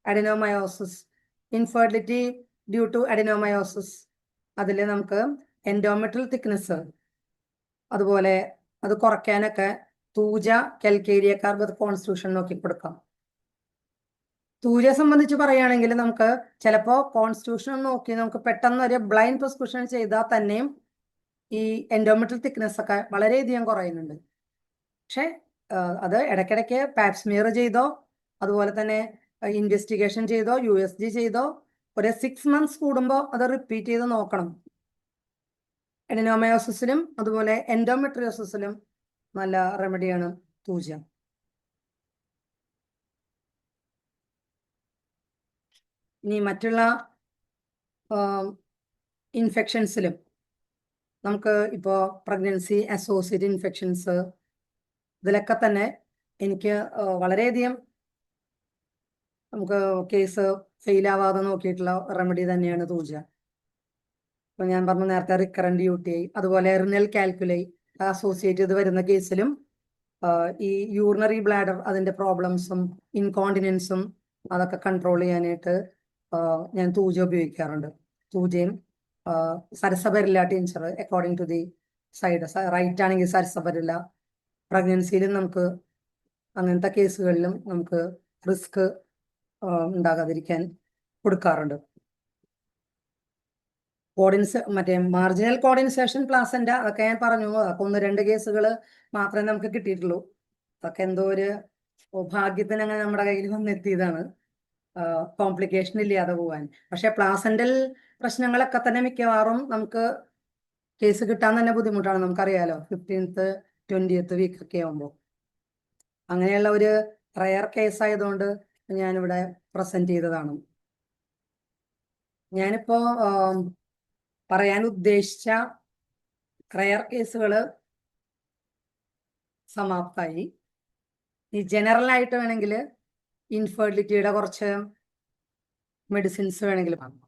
adenomyosis infertility due to adenomyosis, അതിൽ നമുക്ക് എൻഡോമെട്രിയൽ തിക്നെസ് അതുപോലെ അത് കുറയ്ക്കാനൊക്കെ തൂജ കെൽക്കേരിയ കാർബത് കോൺസ്റ്റിറ്റ്യൂഷൻ നോക്കി കൊടുക്കാം. തൂജയെ സംബന്ധിച്ച് പറയുകയാണെങ്കിൽ നമുക്ക് ചിലപ്പോൾ കോൺസ്റ്റിറ്റ്യൂഷൻ നോക്കി നമുക്ക് പെട്ടെന്ന് ഒരു ബ്ലൈൻഡ് പ്രിസ്ക്രിപ്ഷൻ ചെയ്താൽ തന്നെയും ഈ എൻഡോമെട്രിയൽ തിക്നെസ് ഒക്കെ വളരെയധികം കുറയുന്നുണ്ട്. പക്ഷെ അത് ഇടയ്ക്കിടയ്ക്ക് പാപ്സ്മിയർ ചെയ്തോ അതുപോലെ തന്നെ ഇൻവെസ്റ്റിഗേഷൻ ചെയ്തോ USG ചെയ്തോ ഒരു 6 months കൂടുമ്പോൾ അത് റിപ്പീറ്റ് ചെയ്ത് നോക്കണം. അഡിനോമയോസിസിലും അതുപോലെ എൻഡോമെട്രിയോസിസിലും നല്ല റെമഡിയാണ് തൂജ. ഇനി മറ്റുള്ള ഇൻഫെക്ഷൻസിലും നമുക്ക് ഇപ്പോൾ പ്രഗ്നൻസി അസോസിയേറ്റ് ഇൻഫെക്ഷൻസ് ഇതിലൊക്കെ തന്നെ എനിക്ക് വളരെയധികം നമുക്ക് കേസ് ഫെയിൽ ആവാതെ നോക്കിയിട്ടുള്ള റെമഡി തന്നെയാണ് തൂജ. ഇപ്പൊ ഞാൻ പറഞ്ഞു നേരത്തെ റിക്കറന്റ് UTI അതുപോലെ റിനൽ കാൽക്കുലൈ അസോസിയേറ്റ് ചെയ്ത് വരുന്ന കേസിലും ഈ യൂറിനറി ബ്ലാഡർ അതിന്റെ പ്രോബ്ലംസും ഇൻകോണ്ടിനൻസും അതൊക്കെ കൺട്രോൾ ചെയ്യാനായിട്ട് ഞാൻ തൂജ ഉപയോഗിക്കാറുണ്ട്. തൂജയും sarsaparilla tincture according to the side, right ആണെങ്കിൽ സരസപരില്ല. പ്രഗ്നൻസിയിലും നമുക്ക് അങ്ങനത്തെ കേസുകളിലും നമുക്ക് റിസ്ക് ഉണ്ടാകാതിരിക്കാൻ കൊടുക്കാറുണ്ട്. മറ്റേ മാർജിനൽ കോർഡിനേഷൻ പ്ലാസന്റ അതൊക്കെ ഞാൻ പറഞ്ഞു. അതൊക്കെ 1-2 കേസുകൾ മാത്രമേ നമുക്ക് കിട്ടിയിട്ടുള്ളൂ. അതൊക്കെ എന്തോ ഒരു ഭാഗ്യത്തിന് അങ്ങനെ നമ്മുടെ കയ്യിൽ വന്നെത്തിയതാണ്, കോംപ്ലിക്കേഷൻ ഇല്ലാതെ പോവാൻ. പക്ഷെ പ്ലാസന്റൽ പ്രശ്നങ്ങളൊക്കെ തന്നെ മിക്കവാറും നമുക്ക് കേസ് കിട്ടാൻ തന്നെ ബുദ്ധിമുട്ടാണ്. നമുക്കറിയാലോ 15th 20th വീക്ക് ഒക്കെ ആവുമ്പോൾ. അങ്ങനെയുള്ള ഒരു റയർ കേസ് ആയതുകൊണ്ട് ഞാനിവിടെ പ്രസന്റ് ചെയ്തതാണ്. ഞാനിപ്പോ പറയാൻ ഉദ്ദേശിച്ച റയർ കേസുകൾ സമാപ്തമായി. ഈ ജനറൽ ആയിട്ട് വേണമെങ്കിൽ ഇൻഫെർട്ടിലിറ്റിയുടെ കുറച്ച് മെഡിസിൻസ് വേണമെങ്കിൽ പറഞ്ഞു.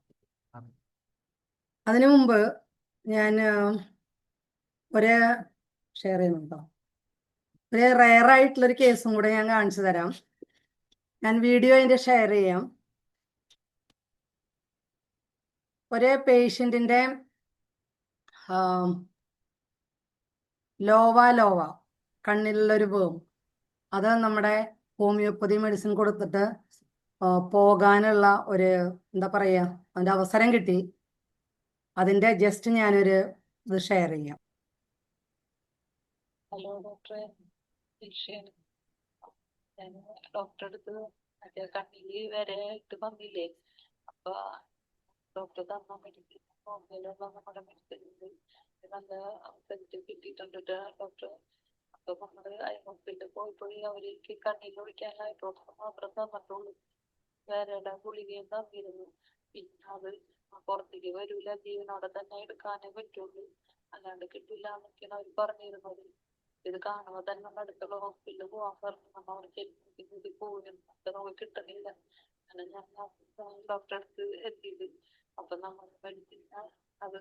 അതിനു മുമ്പ് ഞാൻ ഒരു ഷെയർ ചെയ്യുന്നുണ്ടോ, ഒരു റയർ ആയിട്ടുള്ളൊരു കേസും കൂടെ ഞാൻ കാണിച്ചു തരാം. ഞാൻ വീഡിയോ അതിന്റെ ഷെയർ ചെയ്യാം. ഒരു പേഷ്യന്റിന്റെ ലോവ കണ്ണിലുള്ളൊരു വേം, അത് നമ്മുടെ ഹോമിയോപ്പതി മെഡിസിൻ കൊടുത്തിട്ട് പോകാനുള്ള ഒരു എന്താ പറയാ അതിന്റെ അവസരം കിട്ടി. അതിന്റെ ജസ്റ്റ് ഞാനൊരു ഇത് ഷെയർ ചെയ്യാം. ഹലോ ഡോക്ടറെ, ശിക്ഷയാണ്. ഞാൻ ഡോക്ടറെ അടുത്ത് മറ്റേ കണ്ണില് വരെ ഇട്ട് വന്നില്ലേ, അപ്പൊ ഡോക്ടർ തന്ന മെഡിക്കൽ ഹോമിയോയിലുള്ള നമ്മുടെ മെഡിക്കലിൽ നല്ല റിസൾട്ട് കിട്ടിയിട്ടുണ്ട് ഡോക്ടർ. അപ്പൊ നമ്മള് ഹോസ്പിറ്റലിൽ പോയപ്പോഴേ അവർക്ക് കണ്ണിൽ ഒഴിക്കാനുള്ള ഡോക്ടർ മാത്രം തന്നിട്ടുള്ളൂ. വേറെ ഗുളികയും തന്നിരുന്നു. പിന്നെ അത് പുറത്തേക്ക് വരൂല, ജീവനോടെ തന്നെ എടുക്കാനേ പറ്റുള്ളൂ, അല്ലാണ്ട് കിട്ടില്ല എന്നൊക്കെയാണ് അവർ പറഞ്ഞിരുന്നത്. ഇത് കാണുമ്പോ തന്നെ നമ്മൾ അടുത്തുള്ള ഹോസ്പിറ്റലിൽ പോകാൻ പറഞ്ഞു. നമ്മൾ അവിടെ ചെല്ലുമ്പോൾ പോകുന്നു, നമുക്ക് കിട്ടണില്ല. അങ്ങനെ ഞാൻ ഡോക്ടറെ അടുത്ത് എത്തിയത്. അപ്പൊ നമ്മൾ മെഡിസിൻ അത്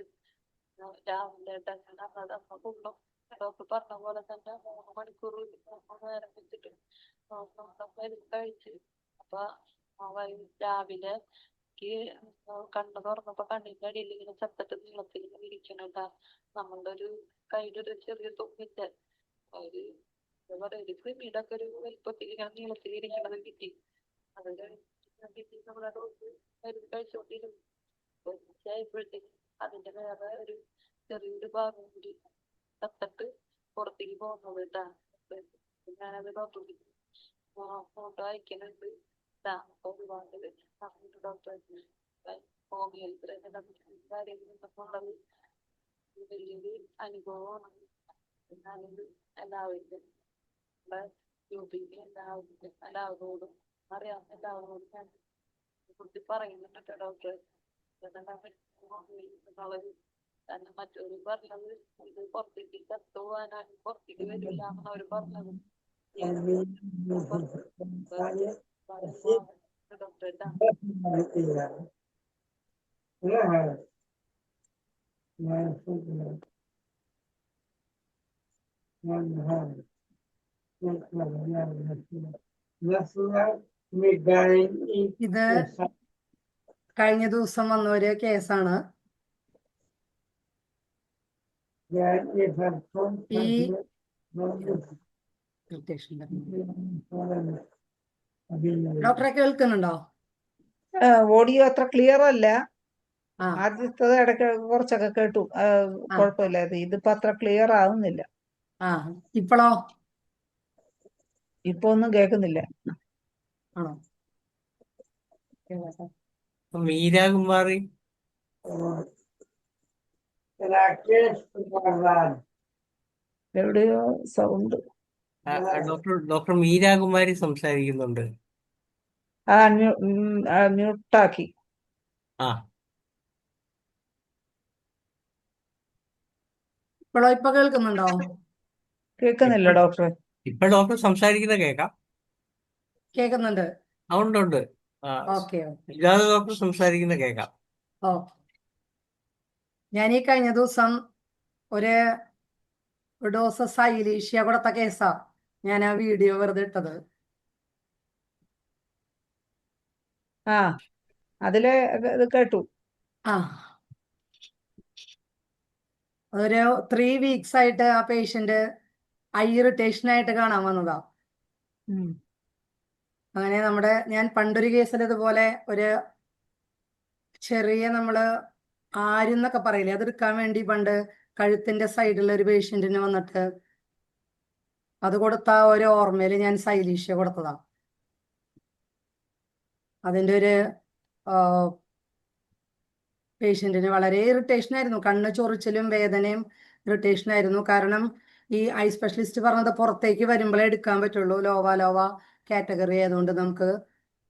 രാവിലെ തന്നെ അമ്മ കൊള്ളും. ഡോക്ടർ പറഞ്ഞ പോലെ തന്നെ 3 മണിക്കൂർ 3 നേരം വെച്ചിട്ട് മരുന്ന് കഴിച്ച്. അപ്പൊ രാവിലെ കണ്ണു തുറന്നപ്പോ കണ്ണിന്റെ അടിയിൽ ഇങ്ങനെ ചത്തിട്ട് നീളത്തിൽ ഇങ്ങനെ ഇരിക്കണട്ടാ. നമ്മളുടെ ഒരു കയ്യിലൊരു ചെറിയ തുമ്പിന്റെ ഒരു എന്താ പറയാ, ഒരു കൃമിയുടെ ഒക്കെ ഒരു വലുപ്പത്തിൽ ഇങ്ങനെ നീളത്തിൽ ഇരിക്കണത് കിട്ടി. അത് കിട്ടി നമ്മുടെ ഡോക്ടർ മരുന്ന് കഴിച്ചോണ്ടിരുന്നു. ഉച്ചയായപ്പോഴത്തേക്ക് അതിന്റെ വേറെ ഒരു ചെറിയൊരു ഭാഗം കൂടി ചത്തിട്ട് പുറത്തേക്ക് പോകുന്നത് കേട്ടാ. ഞാനത് ഡോക്ടർ ഫോട്ടോ അയക്കുന്നുണ്ട്. ഒരുപാട് ഡോക്ടർ ഹോമിയോയിൽ കാര്യങ്ങളുള്ളത് വലിയൊരു അനുഭവമാണ്. എന്നാലും എല്ലാവരും എല്ലാവരോടും അറിയാം, എല്ലാവരോടും ഞാൻ കുറിച്ച് പറയുന്നുണ്ട് ഡോക്ടർ. കാരണം മറ്റൊരു പറഞ്ഞത് ഇത് പുറത്തേക്ക് ചത്തു പോകാനാണ്, പുറത്തേക്ക് വരില്ല എന്നാണ് അവര് പറഞ്ഞത്. ഡോക്ടർ ഇത് കഴിഞ്ഞ ദിവസം വന്ന ഒരു കേസാണ്. ഈ ഡോക്ടറെ കേൾക്കുന്നുണ്ടോ? ഓഡിയോ അത്ര ക്ലിയർ അല്ല. ആ ആദ്യത്തത് ഇടയ്ക്ക് കുറച്ചൊക്കെ കേട്ടു. കുഴപ്പമില്ല. ഇതിപ്പോ അത്ര ക്ലിയർ ആവുന്നില്ല. ആ ഇപ്പോഴോ? ഇപ്പൊ ഒന്നും കേൾക്കുന്നില്ല. ആണോ? മീരാകുമാറി എവിടെയോ സൗണ്ട്. ഡോക്ടർ മീരാകുമാരി സംസാരിക്കുന്നുണ്ട്. മ്യൂട്ടാക്കി. ആ ഇപ്പോഴോ? ഇപ്പൊ കേൾക്കുന്നുണ്ടോ? കേൾക്കുന്നില്ല ഡോക്ടറെ. ഇപ്പൊ ഡോക്ടർ സംസാരിക്കുന്നത് കേൾക്കാം. കേൾക്കുന്നുണ്ട്. ഉണ്ട്. ഓക്കെ ഇല്ലാതെ ഡോക്ടർ സംസാരിക്കുന്നത് കേൾക്കാം. ഓ ഞാൻ ഈ കഴിഞ്ഞ ദിവസം ഒരു ഡോസ് സൈലീഷ്യ കൊടുത്ത കേസാ ഞാൻ ആ വീഡിയോ വെറുതെ ഇട്ടത്. ആ അതില് ഇത് കേട്ടു. ആ ഒരു 3 വീക്സ് ആയിട്ട് ആ പേഷ്യന്റ് ഐ ഇറിറ്റേഷൻ ആയിട്ട് കാണാൻ വന്നതാ. അങ്ങനെ ഞാൻ പണ്ടൊരു കേസിൽ ഇതുപോലെ ഒരു ചെറിയ നമ്മള് ആരെന്നൊക്കെ പറയില്ലേ, അതെടുക്കാൻ വേണ്ടി പണ്ട് കഴുത്തിന്റെ സൈഡിൽ ഒരു പേഷ്യന്റിന് വന്നിട്ട് അത് കൊടുത്ത ഒരു ഓർമ്മയിൽ ഞാൻ സൈലീഷ്യ കൊടുത്തതാ. അതിന്റെ ഒരു പേഷ്യന്റിന് വളരെ ഇറിറ്റേഷൻ ആയിരുന്നു. കണ്ണ് ചൊറിച്ചിലും വേദനയും ഇറിറ്റേഷൻ ആയിരുന്നു. കാരണം ഈ ഐ സ്പെഷ്യലിസ്റ്റ് പറഞ്ഞത് പുറത്തേക്ക് വരുമ്പോഴേ എടുക്കാൻ പറ്റുള്ളൂ, ലോവ കാറ്റഗറി ആയതുകൊണ്ട് നമുക്ക്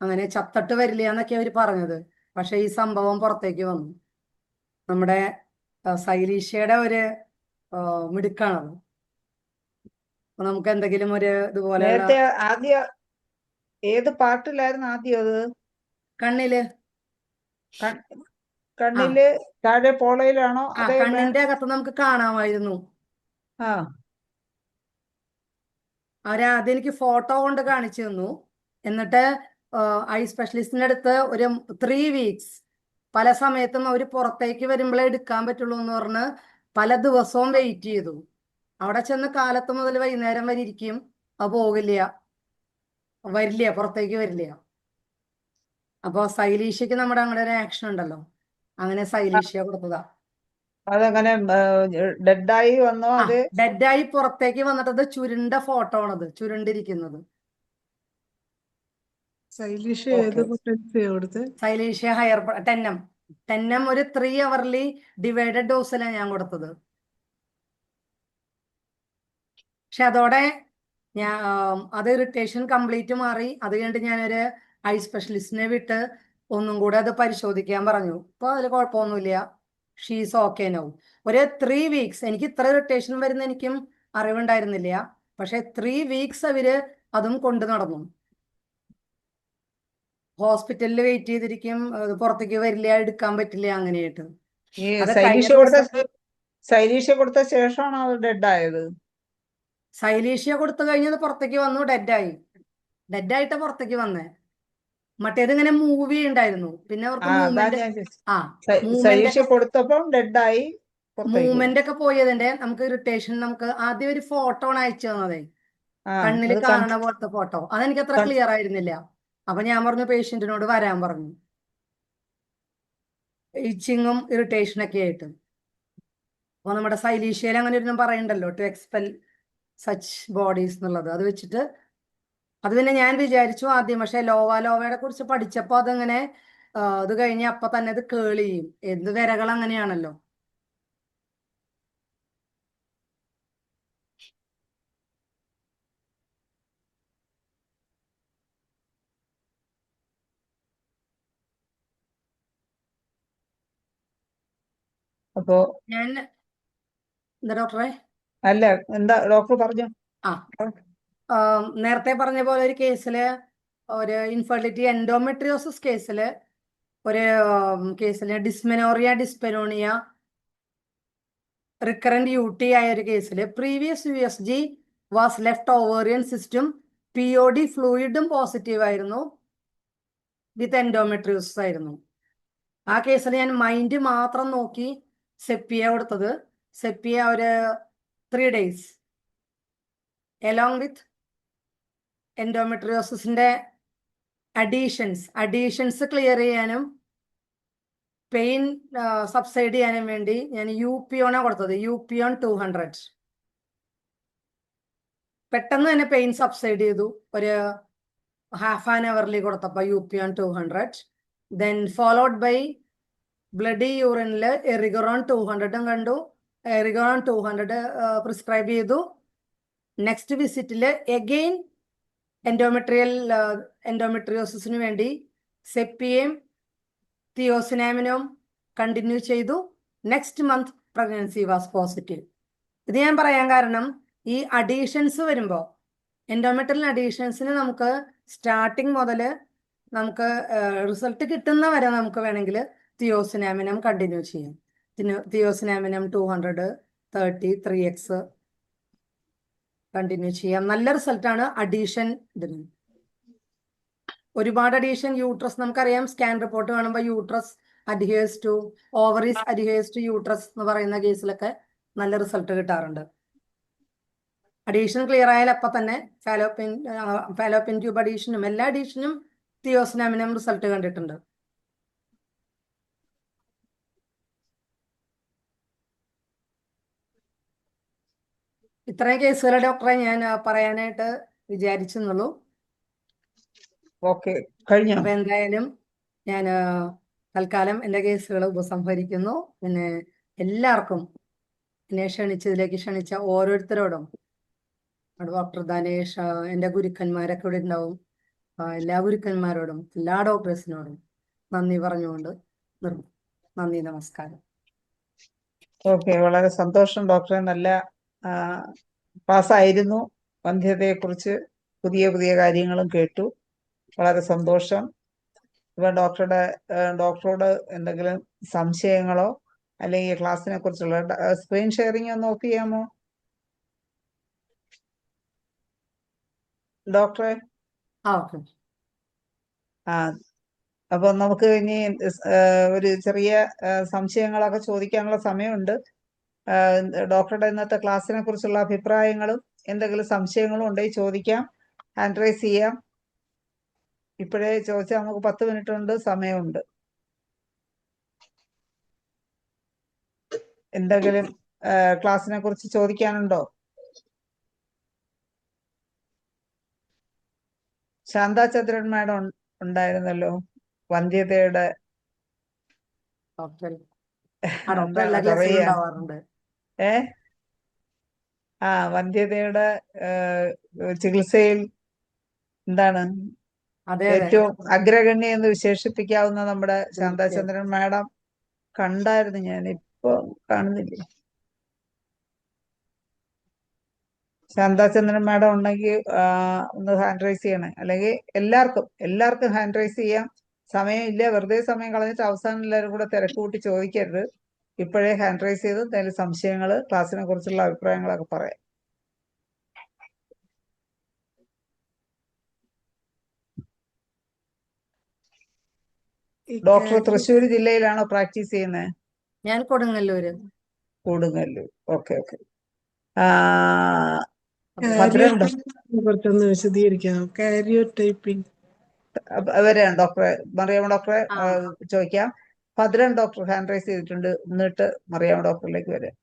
അങ്ങനെ ചത്തട്ട് വരില്ല എന്നൊക്കെ അവർ പറഞ്ഞത്. പക്ഷെ ഈ സംഭവം പുറത്തേക്ക് വന്നു. നമ്മുടെ സൈലീഷ്യയുടെ ഒരു മിടുക്കാണത്. അപ്പൊ നമുക്ക് എന്തെങ്കിലും ഒരു ഇതുപോലെയുള്ള നേരത്തെ ആദ്യം ഏത് പാർട്ടിലായിരുന്നു ആദ്യം അത്? കണ്ണില് കണ്ണില് താഴെ പോളയിലാണോ? അതേ കണ്ണിന്റെ അകത്ത് നമുക്ക് കാണാമായിരുന്നു. ആ അവരാദ്യം എനിക്ക് ഫോട്ടോ കൊണ്ട് കാണിച്ചു തന്നു. എന്നിട്ട് ഐ സ്പെഷ്യലിസ്റ്റിന്റെ അടുത്ത് ഒരു 3 വീക്സ് പല സമയത്തും അവർ പുറത്തേക്ക് വരുമ്പോഴേ എടുക്കാൻ പറ്റുള്ളൂ എന്ന് പറഞ്ഞ് പല ദിവസവും വെയിറ്റ് ചെയ്തു. അവിടെ ചെന്ന് കാലത്ത് മുതൽ വൈകുന്നേരം വരെ ഇരിക്കും, അത് വരില്ല, പുറത്തേക്ക് വരില്ല. അപ്പൊ സൈലീഷ്യക്ക് നമ്മുടെ അങ്ങനെ ഒരു ആക്ഷൻ ഉണ്ടല്ലോ, അങ്ങനെ സൈലീഷ്യ കൊടുത്തതാ. അതങ്ങനെ ഡെഡായി വന്നോ ആ, അത്? ഡെഡായി പുറത്തേക്ക് വന്നിട്ടത് ചുരുണ്ട ഫോട്ടോ ആണത്, ചുരുണ്ടിരിക്കുന്നത്. ശൈലിഷ ഏത് ഓക്കെ. പൊട്ടൻസിയാ കൊടുത്ത്? സൈലീഷ്യ ഹയർ ടെന്നം ഒരു 3 അവർലി ഡിവൈഡഡ് ഡോസിലാണ് ഞാൻ കൊടുത്തത്. പക്ഷെ അതോടെ ഞാൻ അത് ഇറിറ്റേഷൻ കംപ്ലീറ്റ് മാറി. അത് കഴിഞ്ഞിട്ട് ഞാനൊരു ഐ സ്പെഷ്യലിസ്റ്റിനെ വിട്ട് ഒന്നും കൂടെ അത് പരിശോധിക്കാൻ പറഞ്ഞു. ഇപ്പൊ അതിൽ കുഴപ്പമൊന്നുമില്ല, ഷീസ് ഓക്കെ നോ. ഒരു 3 വീക്സ് എനിക്ക് ഇത്ര ഇറിറ്റേഷൻ വരുന്ന എനിക്കും അറിവുണ്ടായിരുന്നില്ല. പക്ഷെ 3 വീക്സ് അവര് അതും കൊണ്ട് നടന്നു. ഹോസ്പിറ്റലിൽ വെയിറ്റ് ചെയ്തിരിക്കും, അത് പുറത്തേക്ക് വരില്ല, എടുക്കാൻ പറ്റില്ല, അങ്ങനെയായിട്ട്. ഈ അത് കഴിഞ്ഞ സൈലീഷ്യ കൊടുത്ത ശേഷമാണോ അത് ഡെഡായത്? സൈലീഷ്യ കൊടുത്തു കഴിഞ്ഞത് പുറത്തേക്ക് വന്നു, ഡെഡായിട്ട് പുറത്തേക്ക് വന്നേ. മറ്റേത് ഇങ്ങനെ മൂവി ഉണ്ടായിരുന്നു, പിന്നെ അവർക്ക് അതാ മൂവ്മെന്റ്, ഞാൻ ചോദിച്ചത്. ആ മൂവ്മെന്റ് സൈലീഷ്യ കൊടുത്തപ്പം ഡെഡായി പുറത്തേക്ക് വന്നു. മൂവ്മെന്റ് ഒക്കെ പോയതിന്റെ നമുക്ക് ഇറിറ്റേഷൻ, നമുക്ക് ആദ്യം ഒരു ഫോട്ടോ ആണ് അയച്ചു തന്നതേ, കണ്ണിൽ അത് കാണണ പോലത്തെ ഫോട്ടോ. അതെനിക്ക് അത്ര കൺ- ക്ലിയർ ആയിരുന്നില്ല. അപ്പൊ ഞാൻ പറഞ്ഞു പേഷ്യന്റിനോട് വരാൻ പറഞ്ഞു, ഇച്ചിങ്ങും ഇറിറ്റേഷനൊക്കെ ആയിട്ട്. അപ്പൊ നമ്മുടെ സൈലീഷ്യയിൽ അങ്ങനെ ഒന്നും പറയണ്ടല്ലോ, ടു എക്സ്പെൽ സച്ച് ബോഡീസ് എന്നുള്ളത്. അത് വെച്ചിട്ട് അത് പിന്നെ ഞാൻ വിചാരിച്ചു ആദ്യം, പക്ഷെ ലോവയുടെ കുറിച്ച് പഠിച്ചപ്പോ അതങ്ങനെ അത് കഴിഞ്ഞ് അപ്പൊ തന്നെ അത് കേൾ ചെയ്യും. എന്ത് വിരകൾ അങ്ങനെയാണല്ലോ. അപ്പോ ഞാൻ എന്താ ഡോക്ടറെ, അല്ല, എന്താ ഡോക്ടർ പറഞ്ഞു? ആ നേരത്തെ പറഞ്ഞ പോലെ ഒരു കേസില്, ഒരു ഇൻഫെർട്ടിലിറ്റി എൻഡോമെട്രിയോസിസ് കേസില്, ഒരു കേസില് ഡിസ്മെനോറിയ ഡിസ്പെനോണിയ റിക്കറന്റ് യൂട്ടി ആയ ഒരു കേസില് previous USG was left ovarian system, POD ഫ്ലൂയിഡും പോസിറ്റീവ് ആയിരുന്നു, വിത്ത് എൻഡോമെട്രിയോസിസ് ആയിരുന്നു. ആ കേസിൽ ഞാൻ മൈൻഡ് മാത്രം നോക്കി സെപ്പിയ കൊടുത്തത്. സെപ്പിയ ഒരു 3 days എലോങ് വിത്ത് എൻഡോമെട്രിയോസിന്റെ അഡീഷൻസ് ക്ലിയർ ചെയ്യാനും പെയിൻ സബ്സൈഡ് ചെയ്യാനും വേണ്ടി ഞാൻ യൂപിയോണാണ് കൊടുത്തത്, യൂപിയോൺ 200. പെട്ടെന്ന് തന്നെ പെയിൻ സബ്സൈഡ് ചെയ്തു, ഒരു ഹാഫ് ആൻ അവർലി കൊടുത്തപ്പോൾ യൂപിയോൺ 200. ദെൻ ഫോളോഡ് ബൈ ബ്ലഡി യൂറിനില് എറിഗറോൺ 200 കണ്ടു. എറിഗറോൺ 200 പ്രിസ്ക്രൈബ് ചെയ്തു. നെക്സ്റ്റ് വിസിറ്റില് എഗെയിൻ എൻഡോമെട്രിയോസിന് വേണ്ടി സെപ്പിയയും തിയോസിനാമിനും കണ്ടിന്യൂ ചെയ്തു. Next month pregnancy was positive. ഇത് ഞാൻ പറയാൻ കാരണം, ഈ അഡീഷൻസ് വരുമ്പോൾ, എൻഡോമെട്രിയൽ അഡീഷൻസിന് നമുക്ക് സ്റ്റാർട്ടിങ് മുതൽ നമുക്ക് റിസൾട്ട് കിട്ടുന്ന വരെ നമുക്ക് വേണമെങ്കിൽ തിയോസിനാമിനം കണ്ടിന്യൂ ചെയ്യാം. തിയോസിനാമിനം 200, 30, 3x കണ്ടിന്യൂ ചെയ്യാം. നല്ല റിസൾട്ടാണ് അഡീഷൻ. ഇതിന് ഒരുപാട് അഡീഷൻ, യൂട്രസ് നമുക്കറിയാം, സ്കാൻ റിപ്പോർട്ട് കാണുമ്പോൾ uterus adheres to ovaries adheres to uterus എന്ന് പറയുന്ന കേസിലൊക്കെ നല്ല റിസൾട്ട് കിട്ടാറുണ്ട്. അഡീഷൻ ക്ലിയർ ആയാൽ അപ്പൊ തന്നെ ഫാലോപ്പിൻ ട്യൂബ് അഡീഷനും എല്ലാ അഡീഷനും തിയോസിനാമിനും റിസൾട്ട് കണ്ടിട്ടുണ്ട്. ഇത്രയും കേസുകളെ ഡോക്ടറെ ഞാൻ പറയാനായിട്ട് വിചാരിച്ചെന്നുള്ളൂ. ഓക്കെ, കഴിഞ്ഞോ? അപ്പൊ എന്തായാലും ഞാൻ തൽക്കാലം എൻ്റെ കേസുകൾ ഉപസംഹരിക്കുന്നു. പിന്നെ എല്ലാവർക്കും എന്നെ ഇതിലേക്ക് ക്ഷണിച്ച ഓരോരുത്തരോടും, ഡോക്ടർ ധനേഷ്, എൻ്റെ ഗുരുക്കന്മാരൊക്കെ ഇവിടെ ഉണ്ടാവും, എല്ലാ ഗുരുക്കന്മാരോടും എല്ലാ ഡോക്ടേഴ്സിനോടും നന്ദി പറഞ്ഞുകൊണ്ട് നിർത്തും. നന്ദി, നമസ്കാരം. ഓക്കെ, വളരെ സന്തോഷം ഡോക്ടറെ. നല്ല ക്ലാസ്സായിരുന്നു. വന്ധ്യതയെക്കുറിച്ച് പുതിയ പുതിയ കാര്യങ്ങളും കേട്ടു. വളരെ സന്തോഷം. ഇപ്പൊ ഡോക്ടറോട് എന്തെങ്കിലും സംശയങ്ങളോ അല്ലെങ്കിൽ ക്ലാസ്സിനെ കുറിച്ചുള്ള സ്ക്രീൻ ഷെയറിംഗ് ഒന്ന് ഓഫ് ചെയ്യാമോ ഡോക്ടറെ? ഓക്കെ. അപ്പൊ നമുക്ക് ഇനി ഒരു ചെറിയ സംശയങ്ങളൊക്കെ ചോദിക്കാനുള്ള സമയമുണ്ട്. ഡോക്ടറുടെ ഇന്നത്തെ ക്ലാസ്സിനെ കുറിച്ചുള്ള അഭിപ്രായങ്ങളും എന്തെങ്കിലും സംശയങ്ങളും ഉണ്ടെങ്കിൽ ചോദിക്കാം. ഹാൻഡ് റൈസ് ചെയ്യാം. ഇപ്പോഴേ ചോദിച്ചാൽ നമുക്ക് 10 മിനിറ്റ് ഉണ്ട്, സമയമുണ്ട്. എന്തെങ്കിലും ക്ലാസ്സിനെ കുറിച്ച് ചോദിക്കാനുണ്ടോ? ശാന്താചന്ദ്രൻ മാഡം ഉണ്ടായിരുന്നല്ലോ, വന്ധ്യതയുടെ ഡോക്ടർ ഡോക്ടർ എന്താണ് എല്ലാ ക്ലാസ്സിലും പറയാ, ഉണ്ടാവാറുണ്ട്. ഏ വന്ധ്യതയുടെ ചികിത്സയിൽ എന്താണ് അതെ അതെ ഏറ്റവും അഗ്രഗണ്യ എന്ന് വിശേഷിപ്പിക്കാവുന്ന നമ്മുടെ തീർച്ചയായും. ശാന്താചന്ദ്രൻ മാഡം കണ്ടായിരുന്നു, ഞാൻ ഇപ്പൊ കാണുന്നില്ലേ. ശാന്താചന്ദ്രൻ മാഡം ഉണ്ടെങ്കിൽ ഒന്ന് ഹാൻഡ് റൈസ് ചെയ്യണേ, അല്ലെങ്കിൽ എല്ലാവർക്കും ഹാൻഡ് റൈസ് ചെയ്യാം. സമയമില്ല, വെറുതെ സമയം കളഞ്ഞിട്ട് അവസാനം എല്ലാവരും കൂടെ തിരക്ക് കൂട്ടി ചോദിക്കരുത്. ഇപ്പോഴേ ഹാൻഡ് റൈസ് ചെയ്ത് എന്തെങ്കിലും സംശയങ്ങൾ, ക്ലാസ്സിനെ കുറിച്ചുള്ള അഭിപ്രായങ്ങളൊക്കെ പറയാം. ഡോക്ടർ തൃശ്ശൂർ ജില്ലയിലാണോ പ്രാക്ടീസ് ചെയ്യുന്നത്? ഞാൻ കൊടുങ്ങല്ലൂര്. കൊടുങ്ങല്ലൂർ. Okay okay. കുറച്ചൊന്ന് വിശദീകരിക്കാം. കാരിയോടൈപ്പിംഗ് വരാം ഡോക്ടറെ, മറിയാമ്മ ഡോക്ടറെ ആ ചോദിക്കാം. ഭദ്രൻ ഡോക്ടർ ഹാൻഡ് റൈസ് ചെയ്തിട്ടുണ്ട്, എന്നിട്ട് മറിയാമ്മ ഡോക്ടറിലേക്ക് വരാം.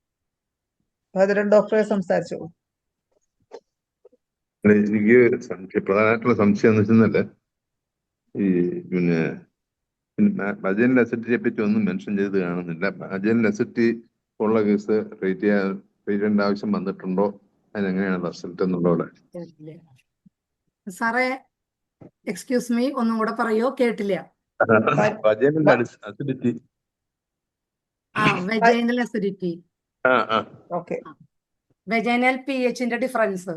ഭദ്രൻ ഡോക്ടറെ സംസാരിച്ചു. എനിക്ക് പ്രധാനമായിട്ടുള്ള സംശയം എന്ന് വെച്ചാൽ ഈ പിന്നെ വജൈനൽ അസിഡിറ്റിയെ പറ്റി ഒന്നും മെൻഷൻ ചെയ്ത് കാണുന്നില്ല. വജൈനൽ അസിഡിറ്റി ഉള്ള കേസ് ട്രീറ്റ് ചെയ്യേണ്ട ആവശ്യം വന്നിട്ടുണ്ടോ, അതിനെങ്ങനെയാണ് റിസൾട്ട് എന്നുള്ളവിടെ? സാറേ, എക്സ്ക്യൂസ് മീ, ഒന്നും കൂടെ പറയോ, കേട്ടില്ല. Vaginal acidity. Vaginal acidity. Okay. Vaginal pH-ന്റെ ഡിഫറൻസ്.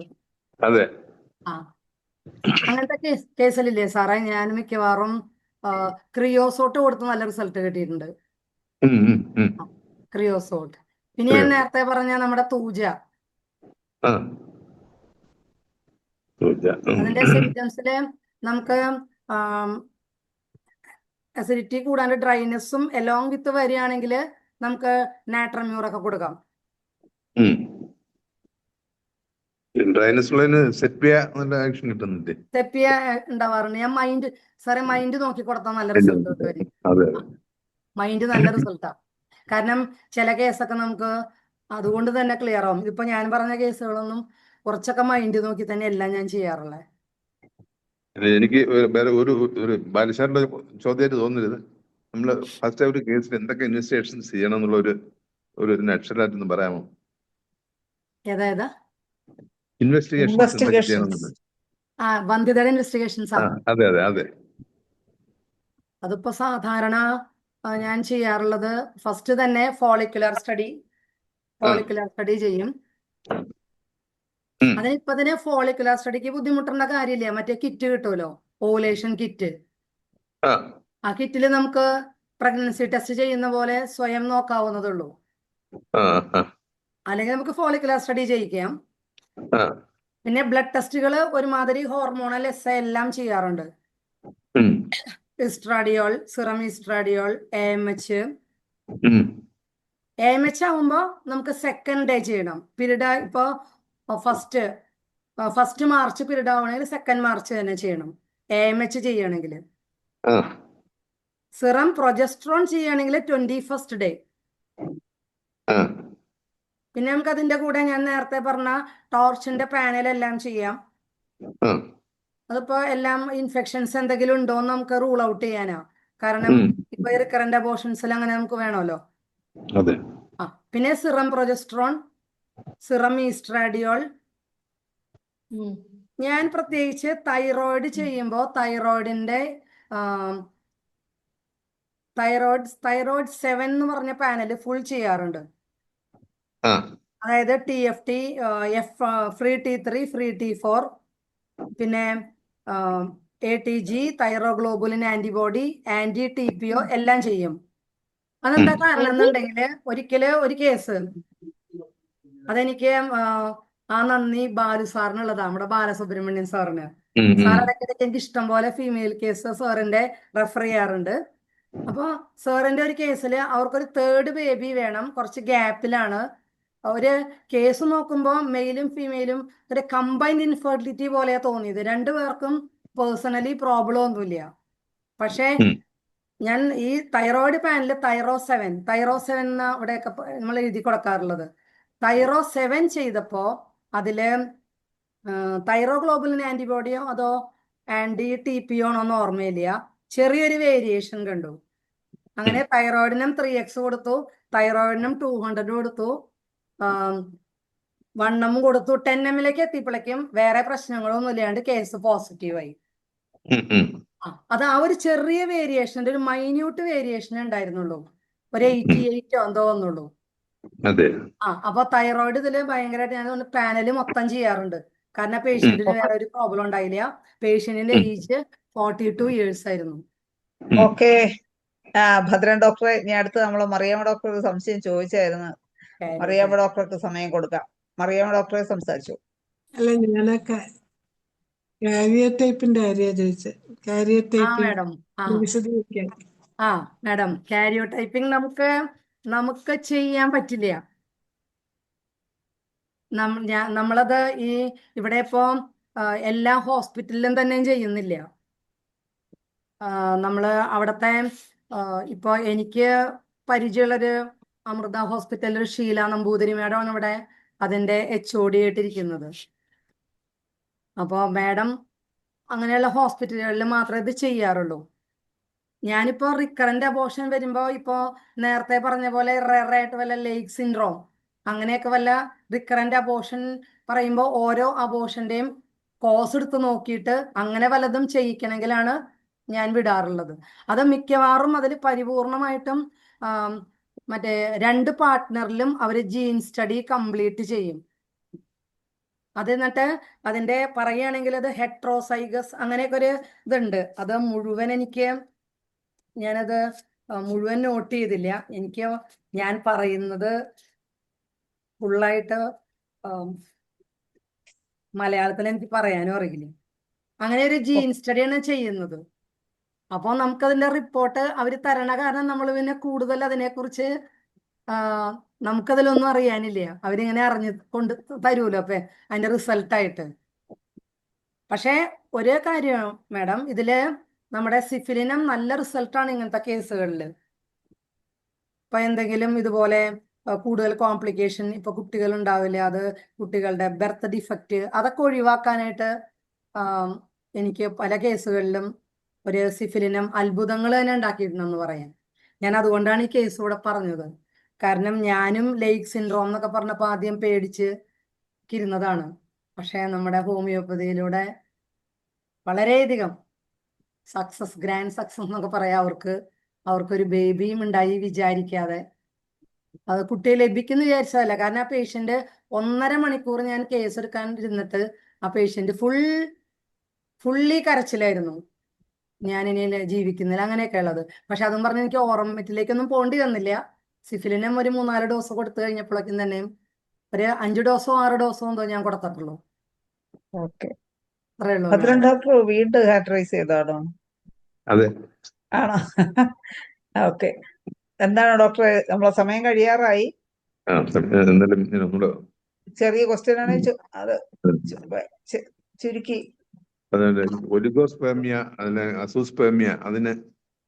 അതെ. അങ്ങനത്തെ കേസിലില്ലേ സാറേ, ഞാൻ മിക്കവാറും ക്രിയോസോട്ട് കൊടുത്ത് നല്ല റിസൾട്ട് കിട്ടിയിട്ടുണ്ട്. ക്രിയോസോട്ട്. പിന്നെ ഞാൻ നേരത്തെ പറഞ്ഞ നമ്മുടെ തൂജ, അതിന്റെ സിംറ്റംസില് നമുക്ക് അസിഡിറ്റി കൂടാണ്ട് ഡ്രൈനെസ്സും എലോങ് വിത്ത് വരികയാണെങ്കിൽ നമുക്ക് നാട്രമ്യൂർ ഒക്കെ കൊടുക്കാം. സെപ്പിയ ഉണ്ടാവാറുണ്ട്. ഞാൻ മൈൻഡ് നോക്കി കൊടുത്താൽ നല്ല റിസൾട്ട് കിട്ടും. മൈൻഡ് നല്ല റിസൾട്ടാ. കാരണം ചില കേസൊക്കെ നമുക്ക് അതുകൊണ്ട് തന്നെ ക്ലിയർ ആവും. ഇതിപ്പോ ഞാൻ പറഞ്ഞ കേസുകളൊന്നും കുറച്ചൊക്കെ മൈൻഡ് നോക്കി തന്നെ എല്ലാം ഞാൻ ചെയ്യാറുള്ളത്. എനിക്ക് ഒരു ബാലശാറിന്റെ ചോദ്യമായിട്ട് തോന്നരുത്. നമ്മള് ഫസ്റ്റ് ഒരു കേസിൽ എന്തൊക്കെ ഇൻവെസ്റ്റിഗേഷൻസ് ചെയ്യണം എന്നുള്ള ഒരു അക്ഷരമായിട്ടൊന്ന് പറയാമോ? ഏതാ ഇൻവെസ്റ്റിഗേഷൻസ്? വന്ധ്യതയുടെ ഇൻവെസ്റ്റിഗേഷൻസ്. അതെ അതെ അതെ. അതിപ്പോ സാധാരണ ഞാൻ ചെയ്യാറുള്ളത് ഫസ്റ്റ് തന്നെ ഫോളിക്കുലർ സ്റ്റഡി ചെയ്യും. അതിന് ഫോളിക്കുലർ സ്റ്റഡിക്ക് ബുദ്ധിമുട്ടുള്ള കാര്യമില്ല. മറ്റേ കിറ്റ് കിട്ടുമല്ലോ, ഓവുലേഷൻ കിറ്റ്. ആ കിറ്റില് നമുക്ക് പ്രഗ്നൻസി ടെസ്റ്റ് ചെയ്യുന്ന പോലെ സ്വയം നോക്കാവുന്നതുള്ളൂ. അല്ലെങ്കിൽ നമുക്ക് ഫോളിക്കുലർ സ്റ്റഡി ചെയ്യിക്കാം. പിന്നെ ബ്ലഡ് ടെസ്റ്റുകൾ ഒരുമാതിരി ഹോർമോണൽ എല്ലാം ചെയ്യാറുണ്ട്. ഇസ്ട്രാഡിയോൾ, സിറം ഇസ്ട്രാഡിയോൾ, AMH ആവുമ്പോ നമുക്ക് സെക്കൻഡ് ഡേ ചെയ്യണം. പീരീഡ് ഇപ്പോ ഫസ്റ്റ് മാർച്ച് പീരീഡ് ആവണമെങ്കിൽ സെക്കൻഡ് മാർച്ച് തന്നെ ചെയ്യണം AMH ചെയ്യണമെങ്കിൽ. സിറം പ്രൊജസ്ട്രോൺ ചെയ്യുകയാണെങ്കിൽ 21st ഡേ. പിന്നെ നമുക്ക് അതിന്റെ കൂടെ ഞാൻ നേരത്തെ പറഞ്ഞ ടോർച്ചിന്റെ പാനലെല്ലാം ചെയ്യാം. അതിപ്പോ എല്ലാം ഇൻഫെക്ഷൻസ് എന്തെങ്കിലും ഉണ്ടോ എന്ന് നമുക്ക് റൂൾ ഔട്ട് ചെയ്യാനാ. കാരണം ഇപ്പൊ റിക്കറന്റ് അബോർഷൻസിൽ അങ്ങനെ നമുക്ക് വേണമല്ലോ. പിന്നെ സിറം പ്രൊജസ്ട്രോൺ, സിറം ഈസ്ട്രാഡിയോൾ. ഞാൻ പ്രത്യേകിച്ച് തൈറോയിഡ് ചെയ്യുമ്പോൾ തൈറോയിഡ് 7 എന്ന് പറഞ്ഞ പാനൽ ഫുൾ ചെയ്യാറുണ്ട്. അതായത് TFT, free T3, free T4, പിന്നെ ATG, തൈറോഗ്ലോബുലിൻ ആന്റിബോഡി, TPO എല്ലാം ചെയ്യും. അതെന്താ കാരണം എന്നുണ്ടെങ്കിൽ ഒരിക്കല് ഒരു കേസ് അതെനിക്ക് നന്ദി ബാലു സാറിനുള്ളതാ, നമ്മുടെ ബാലസുബ്രഹ്മണ്യൻ സാറിന്. സാർ ഇടയ്ക്കിടയ്ക്ക് എനിക്ക് ഇഷ്ടം പോലെ ഫീമെയിൽ കേസ് സാറിന്റെ റെഫർ ചെയ്യാറുണ്ട്. അപ്പൊ സാറിന്റെ ഒരു കേസില് അവർക്കൊരു 3rd ബേബി വേണം, കുറച്ച് ഗ്യാപ്പിലാണ്. ഒരു കേസ് നോക്കുമ്പോൾ മെയിലും ഫീമെയിലും ഒരു കമ്പൈൻഡ് ഇൻഫെർട്ടിലിറ്റി പോലെയാ തോന്നിയത്. 2 പേർക്കും പേഴ്സണലി പ്രോബ്ലം ഒന്നുമില്ല. പക്ഷേ ഉം. ഞാൻ ഈ തൈറോയിഡ് പാനലിൽ തൈറോ സെവൻ അവിടെയൊക്കെ നമ്മൾ എഴുതി കൊടുക്കാറുള്ളത്. തൈറോ 7 ചെയ്തപ്പോ അതില് തൈറോഗ്ലോബുലിൻ ആന്റിബോഡിയോ അതോ TPO ആണോന്ന് ഓർമ്മയില്ല, ചെറിയൊരു വേരിയേഷൻ കണ്ടു. അങ്ങനെ തൈറോയിഡിനും 3x കൊടുത്തു, തൈറോയിഡിനും 200 കൊടുത്തു, വണ്ണം കൊടുത്തു. 10 ml എത്തിയപ്പോഴേക്കും വേറെ പ്രശ്നങ്ങളൊന്നും ഇല്ലാണ്ട് കേസ് പോസിറ്റീവായി. അത് ആ ഒരു ചെറിയ വേരിയേഷൻ്റെ ഒരു മൈന്യൂട്ട് വേരിയേഷൻ ഉണ്ടായിരുന്നുള്ളൂ. ഒരു 88 എന്തോ വന്നുള്ളൂ. അതെ. അപ്പൊ തൈറോയിഡ് ഇതില് ഭയങ്കരമായിട്ട് ഞാൻ പാനല് മൊത്തം ചെയ്യാറുണ്ട്. കാരണം പേഷ്യന്റിന് വേറെ ഒരു പ്രോബ്ലം ഉണ്ടായില്ല. പേഷ്യന്റിന്റെ ഏജ് 42 years ആയിരുന്നു. ഓക്കെ. ഭദ്രൻ ഡോക്ടറെ, ഇനി അടുത്ത് നമ്മൾ മറിയാമ്മ ഡോക്ടർ ഒരു സംശയം ചോദിച്ചായിരുന്നു. മറിയാമ്മ ഡോക്ടർക്ക് സമയം കൊടുക്കാം. മറിയാമ്മ ഡോക്ടറെ സംസാരിച്ചു. അല്ല, ഞാനൊക്കെ കാരിയർ ടൈപ്പിന്റെ കാര്യ ചോദിച്ചത്. കാരിയർ ടൈപ്പിംഗ് മാഡം വിശദീകരിക്കാൻ. മാഡം കാരിയോ ടൈപ്പിംഗ് നമുക്ക് ചെയ്യാൻ പറ്റില്ല. നമ്മളത് ഇവിടെ ഇപ്പോ എല്ലാ ഹോസ്പിറ്റലിലും തന്നെ ചെയ്യുന്നില്ല. നമ്മള് അവിടത്തെ ഇപ്പൊ എനിക്ക് പരിചയമുള്ളൊരു അമൃത ഹോസ്പിറ്റലിൽ ഷീല നമ്പൂതിരി മാഡമാണ് ഇവിടെ അതിന്റെ HOD ആയിട്ടിരിക്കുന്നത്. അപ്പോൾ മാഡം അങ്ങനെയുള്ള ഹോസ്പിറ്റലുകളിൽ മാത്രമേ ഇത് ചെയ്യാറുള്ളൂ. ഞാനിപ്പോ റിക്കറന്റ് അബോർഷൻ വരുമ്പോ ഇപ്പോ നേരത്തെ പറഞ്ഞ പോലെ റെയറായിട്ട് വല്ല ലേക്ക് സിൻഡ്രോം അങ്ങനെയൊക്കെ വല്ല റിക്കറന്റ് അബോർഷൻ പറയുമ്പോൾ ഓരോ അബോർഷന്റെയും കോസ് എടുത്ത് നോക്കിയിട്ട് അങ്ങനെ വല്ലതും ചെയ്യിക്കണമെങ്കിലാണ് ഞാൻ വിടാറുള്ളത്. അത് മിക്കവാറും അതിൽ പരിപൂർണമായിട്ടും മറ്റേ 2 പാർട്ട്ണറിലും അവര് ജീൻ സ്റ്റഡി കംപ്ലീറ്റ് ചെയ്യും. അത് എന്നിട്ട് അതിന്റെ പറയുകയാണെങ്കിൽ അത് ഹെട്രോസൈഗസ് അങ്ങനെയൊക്കെ ഒരു ഇതുണ്ട്. അത് മുഴുവൻ ഞാനത് മുഴുവൻ നോട്ട് ചെയ്തില്ല. ഞാൻ പറയുന്നത് ഫുള്ളായിട്ട് മലയാളത്തിൽ എനിക്ക് പറയാനും അറിയില്ല. അങ്ങനെ ഒരു ജീൻ സ്റ്റഡിയാണ് ചെയ്യുന്നത്. അപ്പോൾ നമുക്കതിന്റെ റിപ്പോർട്ട് അവർ തരണ കാരണം നമ്മൾ പിന്നെ കൂടുതൽ അതിനെക്കുറിച്ച് നമുക്കതിലൊന്നും അറിയാനില്ല. അവരിങ്ങനെ കൊണ്ട് തരൂലോ അപ്പൊ അതിന്റെ റിസൾട്ടായിട്ട്. പക്ഷേ ഒരേ കാര്യം മാഡം, ഇതില് നമ്മുടെ സിഫിലിനും നല്ല റിസൾട്ടാണ് ഇങ്ങനത്തെ കേസുകളിൽ. ഇപ്പൊ എന്തെങ്കിലും ഇതുപോലെ കൂടുതൽ കോംപ്ലിക്കേഷൻ ഇപ്പൊ കുട്ടികൾ ഉണ്ടാവില്ല, അത് കുട്ടികളുടെ ബർത്ത് ഡിഫക്റ്റ് അതൊക്കെ ഒഴിവാക്കാനായിട്ട് എനിക്ക് പല കേസുകളിലും ഒരു സിഫിലിനും അത്ഭുതങ്ങൾ തന്നെ ഉണ്ടാക്കിയിട്ടുണ്ടെന്ന് പറയാം. ഞാൻ അതുകൊണ്ടാണ് ഈ കേസ് ഇവിടെ പറഞ്ഞത്. കാരണം ഞാനും ലേക്ക് സിൻഡ്രോം എന്നൊക്കെ പറഞ്ഞപ്പോൾ ആദ്യം പേടിച്ച് ഇരുന്നതാണ്. പക്ഷെ നമ്മുടെ ഹോമിയോപ്പതിയിലൂടെ വളരെയധികം ഗ്രാൻഡ് സക്സസ് എന്നൊക്കെ പറയാം. അവർക്കൊരു ബേബിയും ഉണ്ടായി വിചാരിക്കാതെ. അത് കുട്ടിയെ ലഭിക്കുന്നു വിചാരിച്ചതല്ല. കാരണം ആ പേഷ്യന്റ് 1.5 മണിക്കൂർ ഞാൻ കേസ് എടുക്കാൻ ഇരുന്നിട്ട് ആ പേഷ്യന്റ് ഫുള്ളി കരച്ചിലായിരുന്നു. ഞാനിനി ജീവിക്കുന്നില്ല അങ്ങനെയൊക്കെ ഉള്ളത്. പക്ഷെ അതും പറഞ്ഞ് എനിക്ക് ഓർമ്മറ്റിലേക്കൊന്നും പോകേണ്ടി വന്നില്ല. സിഫിലിനും ഒരു 3-4 ഡോസ് കൊടുത്തു കഴിഞ്ഞപ്പോഴേക്കും തന്നെ ഒരു 5 ഡോസോ 6 ഡോസോ എന്തോ ഞാൻ കൊടുത്തിട്ടുള്ളൂ. ഓക്കെ. അത്രേ ഉള്ളൂ. ഭദ്രൻ ഡോക്ടർ വീണ്ടും ഹാൻഡ് റൈസ് ചെയ്താണോ? അതെ. ആണോ? ഓക്കെ. എന്താണ് ഡോക്ടറെ, നമ്മളെ സമയം കഴിയാറായി. എന്നാലും ഒന്നുകൂടെ ചെറിയ ക്വസ്റ്റ്യൻ ആണ് അത് ചുരുക്കി. ഒലിഗോസ്പെർമിയ അതിലെ അസൂസ്പെർമിയ അതിന്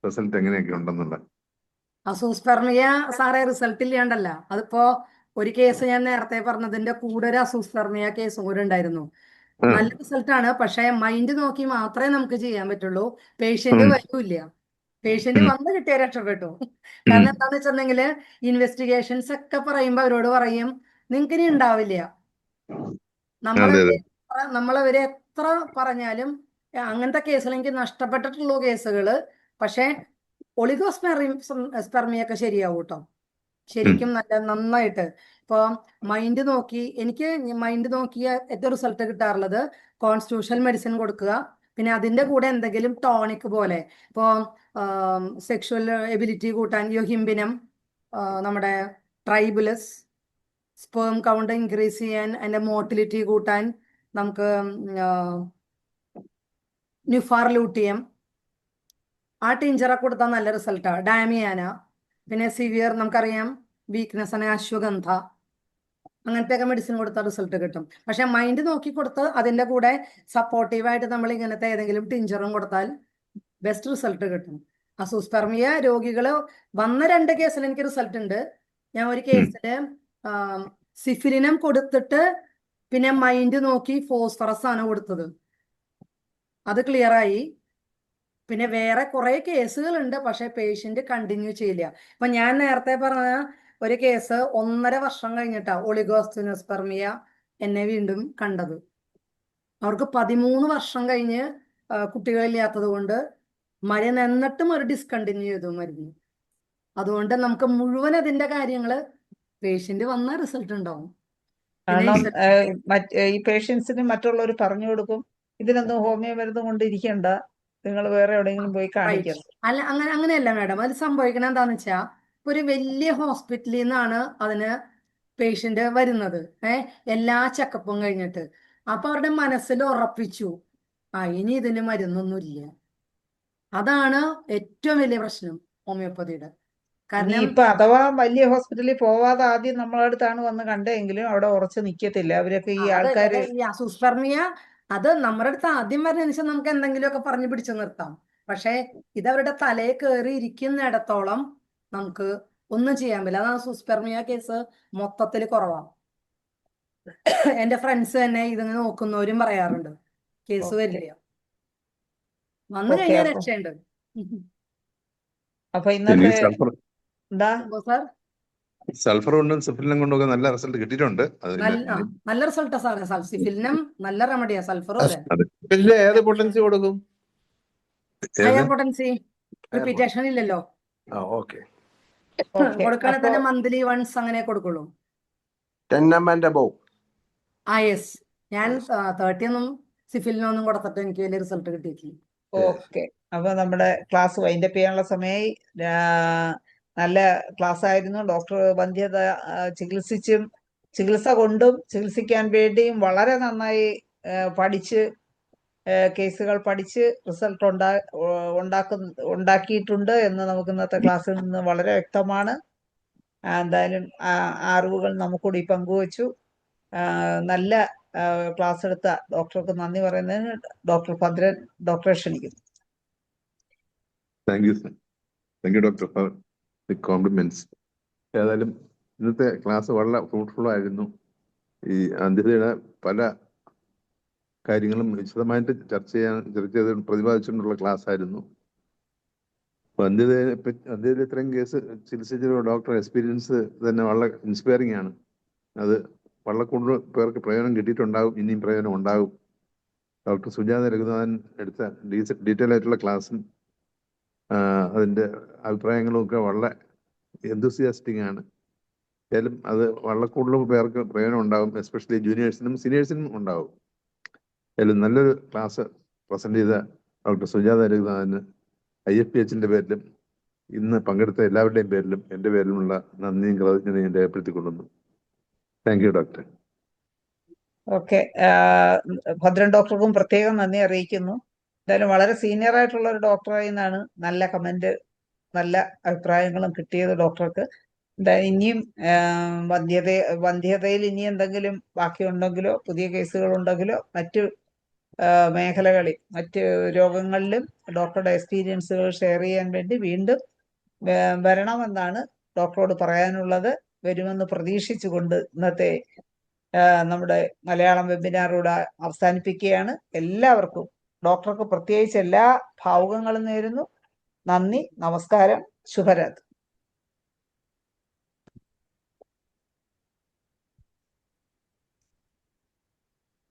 റിസൾട്ട് എങ്ങനെയൊക്കെ ഉണ്ടെന്നുള്ള. അസൂസ്പെർമിയ സാറേ റിസൾട്ട് ഇല്ലാണ്ടല്ല. അതിപ്പോ ഒരു കേസ് ഞാൻ നേരത്തെ പറഞ്ഞതിന്റെ കൂടെ ഒരു അസൂസ്പെർമിയ കേസും കൂടെ ഉണ്ടായിരുന്നു. നല്ല റിസൾട്ടാണ്. പക്ഷെ മൈൻഡ് നോക്കി മാത്രമേ നമുക്ക് ചെയ്യാൻ പറ്റുള്ളൂ. പേഷ്യന്റ് വരൂല്ല. പേഷ്യന്റ് വന്ന് കിട്ടിയ രക്ഷപ്പെട്ടു. കാരണം എന്താന്ന് വെച്ചിട്ടുണ്ടെങ്കിൽ ഇൻവെസ്റ്റിഗേഷൻസ് ഒക്കെ പറയുമ്പോ അവരോട് പറയും നിങ്ങൾക്ക് ഇനി ഉണ്ടാവില്ല. നമ്മളവരെ എത്ര പറഞ്ഞാലും അങ്ങനത്തെ കേസുകൾ എനിക്ക് നഷ്ടപ്പെട്ടിട്ടുള്ള കേസുകള്. പക്ഷെ സ്പെർമിയൊക്കെ ശരിയാവും കേട്ടോ. ശരിക്കും നന്നായിട്ട്. ഇപ്പൊ മൈൻഡ് നോക്കി എനിക്ക് മൈൻഡ് നോക്കിയ ഏറ്റവും റിസൾട്ട് കിട്ടാറുള്ളത് കോൺസ്റ്റിറ്റ്യൂഷണൽ മെഡിസിൻ കൊടുക്കുക, പിന്നെ അതിന്റെ കൂടെ എന്തെങ്കിലും ടോണിക് പോലെ ഇപ്പോ സെക്ഷുവൽ എബിലിറ്റി കൂട്ടാൻ യോഹിംബിനം, നമ്മുടെ ട്രൈബുലസ്, സ്പേം കൗണ്ട് ഇൻക്രീസ് ചെയ്യാൻ, അതിന്റെ മോട്ടിലിറ്റി കൂട്ടാൻ നമുക്ക് ന്യൂഫാർലൂട്ടിയം, ആ ടിഞ്ചറൊക്കെ കൊടുത്താൽ നല്ല റിസൾട്ടാണ്. ഡാമിയാന, പിന്നെ സിവിയർ നമുക്കറിയാം വീക്ക്നെസ് ആണ് അശ്വഗന്ധ. അങ്ങനത്തെയൊക്കെ മെഡിസിൻ കൊടുത്താൽ റിസൾട്ട് കിട്ടും. പക്ഷെ മൈൻഡ് നോക്കി കൊടുത്ത് അതിന്റെ കൂടെ സപ്പോർട്ടീവായിട്ട് നമ്മൾ ഇങ്ങനത്തെ ഏതെങ്കിലും ടിഞ്ചറും കൊടുത്താൽ ബെസ്റ്റ് റിസൾട്ട് കിട്ടും. അസൂസ്പെർമിയ രോഗികള് വന്ന 2 കേസിൽ എനിക്ക് റിസൾട്ട് ഉണ്ട്. ഞാൻ ഒരു കേസില് സിഫിലിനം കൊടുത്തിട്ട് പിന്നെ മൈൻഡ് നോക്കി ഫോസ്ഫറസ് ആണ് കൊടുത്തത്, അത് ക്ലിയർ ആയി. പിന്നെ വേറെ കുറെ കേസുകളുണ്ട്, പക്ഷെ പേഷ്യന്റ് കണ്ടിന്യൂ ചെയ്യില്ല. ഇപ്പൊ ഞാൻ നേരത്തെ പറഞ്ഞ ഒരു കേസ് 1.5 വർഷം കഴിഞ്ഞിട്ടാ ഒളിഗോസ്റ്റിനോസ്പെർമിയ എന്നെ വീണ്ടും കണ്ടത്. അവർക്ക് 13 വർഷം കഴിഞ്ഞ് കുട്ടികളില്ലാത്തത് കൊണ്ട് മരുന്ന് എന്നിട്ടും ഒരു ഡിസ്കണ്ടിന്യൂ ചെയ്തു മരുന്ന്. അതുകൊണ്ട് നമുക്ക് മുഴുവൻ അതിന്റെ കാര്യങ്ങള് പേഷ്യന്റ് വന്ന റിസൾട്ട് ഉണ്ടാവും. കാരണം ഈ പേഷ്യൻസിന് മറ്റുള്ളവർ പറഞ്ഞു കൊടുക്കും, ഇതിനൊന്നും ഹോമിയോ മരുന്ന് കൊണ്ടിരിക്കണ്ട, നിങ്ങൾ വേറെ എവിടെയെങ്കിലും പോയി കാണിക്കണം. അല്ല, അങ്ങനെയല്ല മാഡം. അത് സംഭവിക്കണ എന്താന്ന് വെച്ചാ ഒരു വലിയ ഹോസ്പിറ്റലിൽ നിന്നാണ് അതിന് പേഷ്യന്റ് വരുന്നത്, എല്ലാ ചെക്കപ്പും കഴിഞ്ഞിട്ട്. അപ്പൊ അവരുടെ മനസ്സിൽ ഉറപ്പിച്ചു ഇനി ഇതിന് മരുന്നൊന്നുമില്ല. അതാണ് ഏറ്റവും വലിയ പ്രശ്നം ഹോമിയോപ്പതിയുടെ. കാരണം ഇപ്പൊ അഥവാ വലിയ ഹോസ്പിറ്റലിൽ പോവാതെ ആദ്യം നമ്മളെ അടുത്താണ് വന്ന് കണ്ടെങ്കിലും അവിടെ ഉറച്ചു നിക്കത്തില്ല അവരൊക്കെ. ഈ ആൾക്കാര് ഈ അസൂസ്പെർമിയ അത് നമ്മുടെ അടുത്ത് ആദ്യം വരുന്നതിന് ശേഷം നമുക്ക് എന്തെങ്കിലുമൊക്കെ പറഞ്ഞു പിടിച്ചു നിർത്താം. പക്ഷെ ഇതവരുടെ തലയിൽ കയറി ഇരിക്കുന്നിടത്തോളം നമുക്ക് ഒന്നും ചെയ്യാൻ പറ്റില്ല. അതാണ് അസൂസ്പെർമിയ കേസ് മൊത്തത്തിൽ കുറവാണ്. എന്റെ ഫ്രണ്ട്സ് തന്നെ ഇതിങ്ങനെ നോക്കുന്നവരും പറയാറുണ്ട് കേസ് വരില്ല, വന്നു കഴിഞ്ഞാൽ രക്ഷയുണ്ട്. അപ്പൊ ഇന്നത്തെ എന്താ സാർ സൾഫർ കൊണ്ടും സിഫിലിനും കൊണ്ടും ഒക്കെ നല്ല റിസൾട്ട് കിട്ടിയിട്ടുണ്ട്. നല്ല റിസൾട്ടാ സാറേ. സിഫിലിനും നല്ല റെമഡിയാ, സൾഫറും അതെ. പിന്നെ ഏത് പൊട്ടൻസി കൊടുക്കും? ഹയർ പൊട്ടൻസി റിപ്പീറ്റേഷൻ ഇല്ലല്ലോ. ഓക്കെ. കൊടുക്കണേ തന്നെ മന്ത്ലി വൺസ് അങ്ങനെ കൊടുക്കുള്ളൂ. 10 and above. യെസ്. ഞാൻ 30 ഒന്നും സിഫിലിനൊന്നും കൊടുത്തിട്ട് എനിക്ക് വലിയ റിസൾട്ട് കിട്ടിയിട്ടില്ല. ഓക്കെ. അപ്പൊ നമ്മുടെ ക്ലാസ് വൈൻഡപ്പ് ചെയ്യാനുള്ള സമയമായി. നല്ല ക്ലാസ് ആയിരുന്നു. ഡോക്ടർ വന്ധ്യത ചികിത്സ കൊണ്ടും ചികിത്സിക്കാൻ വേണ്ടിയും വളരെ നന്നായി പഠിച്ച് കേസുകൾ പഠിച്ച് റിസൾട്ട് ഉണ്ടാക്കിയിട്ടുണ്ട് എന്ന് നമുക്ക് ഇന്നത്തെ ക്ലാസ്സിൽ നിന്ന് വളരെ വ്യക്തമാണ്. എന്തായാലും അറിവുകൾ നമുക്കൂടി പങ്കുവച്ചു. നല്ല ക്ലാസ് എടുത്ത ഡോക്ടർക്ക് നന്ദി പറയുന്നതിന് ഡോക്ടർ ഭദ്രൻ ഡോക്ടറെ ക്ഷണിക്കുന്നു. Thank you sir. Thank you doctor for the compliments. ഏതായാലും ഇന്നത്തെ ക്ലാസ് വളരെ ഫ്രൂട്ട്ഫുൾ ആയിരുന്നു. ഈ അന്ധ്യതയുടെ പല കാര്യങ്ങളും വിശദമായിട്ട് ചർച്ച ചെയ്ത് പ്രതിപാദിച്ചുകൊണ്ടുള്ള ക്ലാസ് ആയിരുന്നു. അന്ധ്യതയിൽ ഇത്രയും കേസ് ചികിത്സിച്ച ഡോക്ടർ എക്സ്പീരിയൻസ് തന്നെ വളരെ ഇൻസ്പയറിംഗ് ആണ്. അത് വളരെ കൂടുതൽ പേർക്ക് പ്രയോജനം കിട്ടിയിട്ടുണ്ടാകും, ഇനിയും പ്രയോജനം ഉണ്ടാകും. ഡോക്ടർ സുജാത രഘുനാഥൻ എടുത്ത ഡീറ്റെയിൽ ആയിട്ടുള്ള ക്ലാസ്സും അതിൻ്റെ അഭിപ്രായങ്ങളും ഒക്കെ വളരെ എന്തൂസിയാസ്റ്റിക് ആണ്. ഏതായാലും അത് വളരെ കൂടുതൽ പേർക്ക് പ്രയോജനം ഉണ്ടാകും, എസ്പെഷ്യലി ജൂനിയേഴ്സിനും സീനിയേഴ്സിനും ഉണ്ടാകും. ഏതായാലും നല്ലൊരു ക്ലാസ് പ്രസന്റ് ചെയ്ത ഡോക്ടർ സുജാത രഘുനാഥന് IFPHന്റെ പേരിലും ഇന്ന് പങ്കെടുത്ത എല്ലാവരുടെയും പേരിലും എൻ്റെ പേരിലുമുള്ള നന്ദിയും കൃതജ്ഞതയും രേഖപ്പെടുത്തിക്കൊള്ളുന്നു. Thank you doctor. Okay. Bhadran ഡോക്ടർക്കും പ്രത്യേകം നന്ദി അറിയിക്കുന്നു. എന്തായാലും വളരെ സീനിയർ ആയിട്ടുള്ള ഒരു ഡോക്ടറായി നിന്നാണ് നല്ല കമന്റ്, നല്ല അഭിപ്രായങ്ങളും കിട്ടിയത് ഡോക്ടർക്ക്. എന്തായാലും ഇനിയും വന്ധ്യതയിൽ ഇനി എന്തെങ്കിലും ബാക്കിയുണ്ടെങ്കിലോ പുതിയ കേസുകൾ ഉണ്ടെങ്കിലോ മറ്റു മേഖലകളിൽ മറ്റ് രോഗങ്ങളിലും ഡോക്ടറുടെ എക്സ്പീരിയൻസുകൾ ഷെയർ ചെയ്യാൻ വേണ്ടി വീണ്ടും വരണമെന്നാണ് ഡോക്ടറോട് പറയാനുള്ളത്. വരുമെന്ന് പ്രതീക്ഷിച്ചുകൊണ്ട് ഇന്നത്തെ നമ്മുടെ മലയാളം വെബിനാറൂടെ അവസാനിപ്പിക്കുകയാണ്. എല്ലാവർക്കും ഡോക്ടർക്ക് പ്രത്യേകിച്ച് എല്ലാ ഭാവുകങ്ങളും നേരുന്നു. നന്ദി, നമസ്കാരം, ശുഭരാത്രി.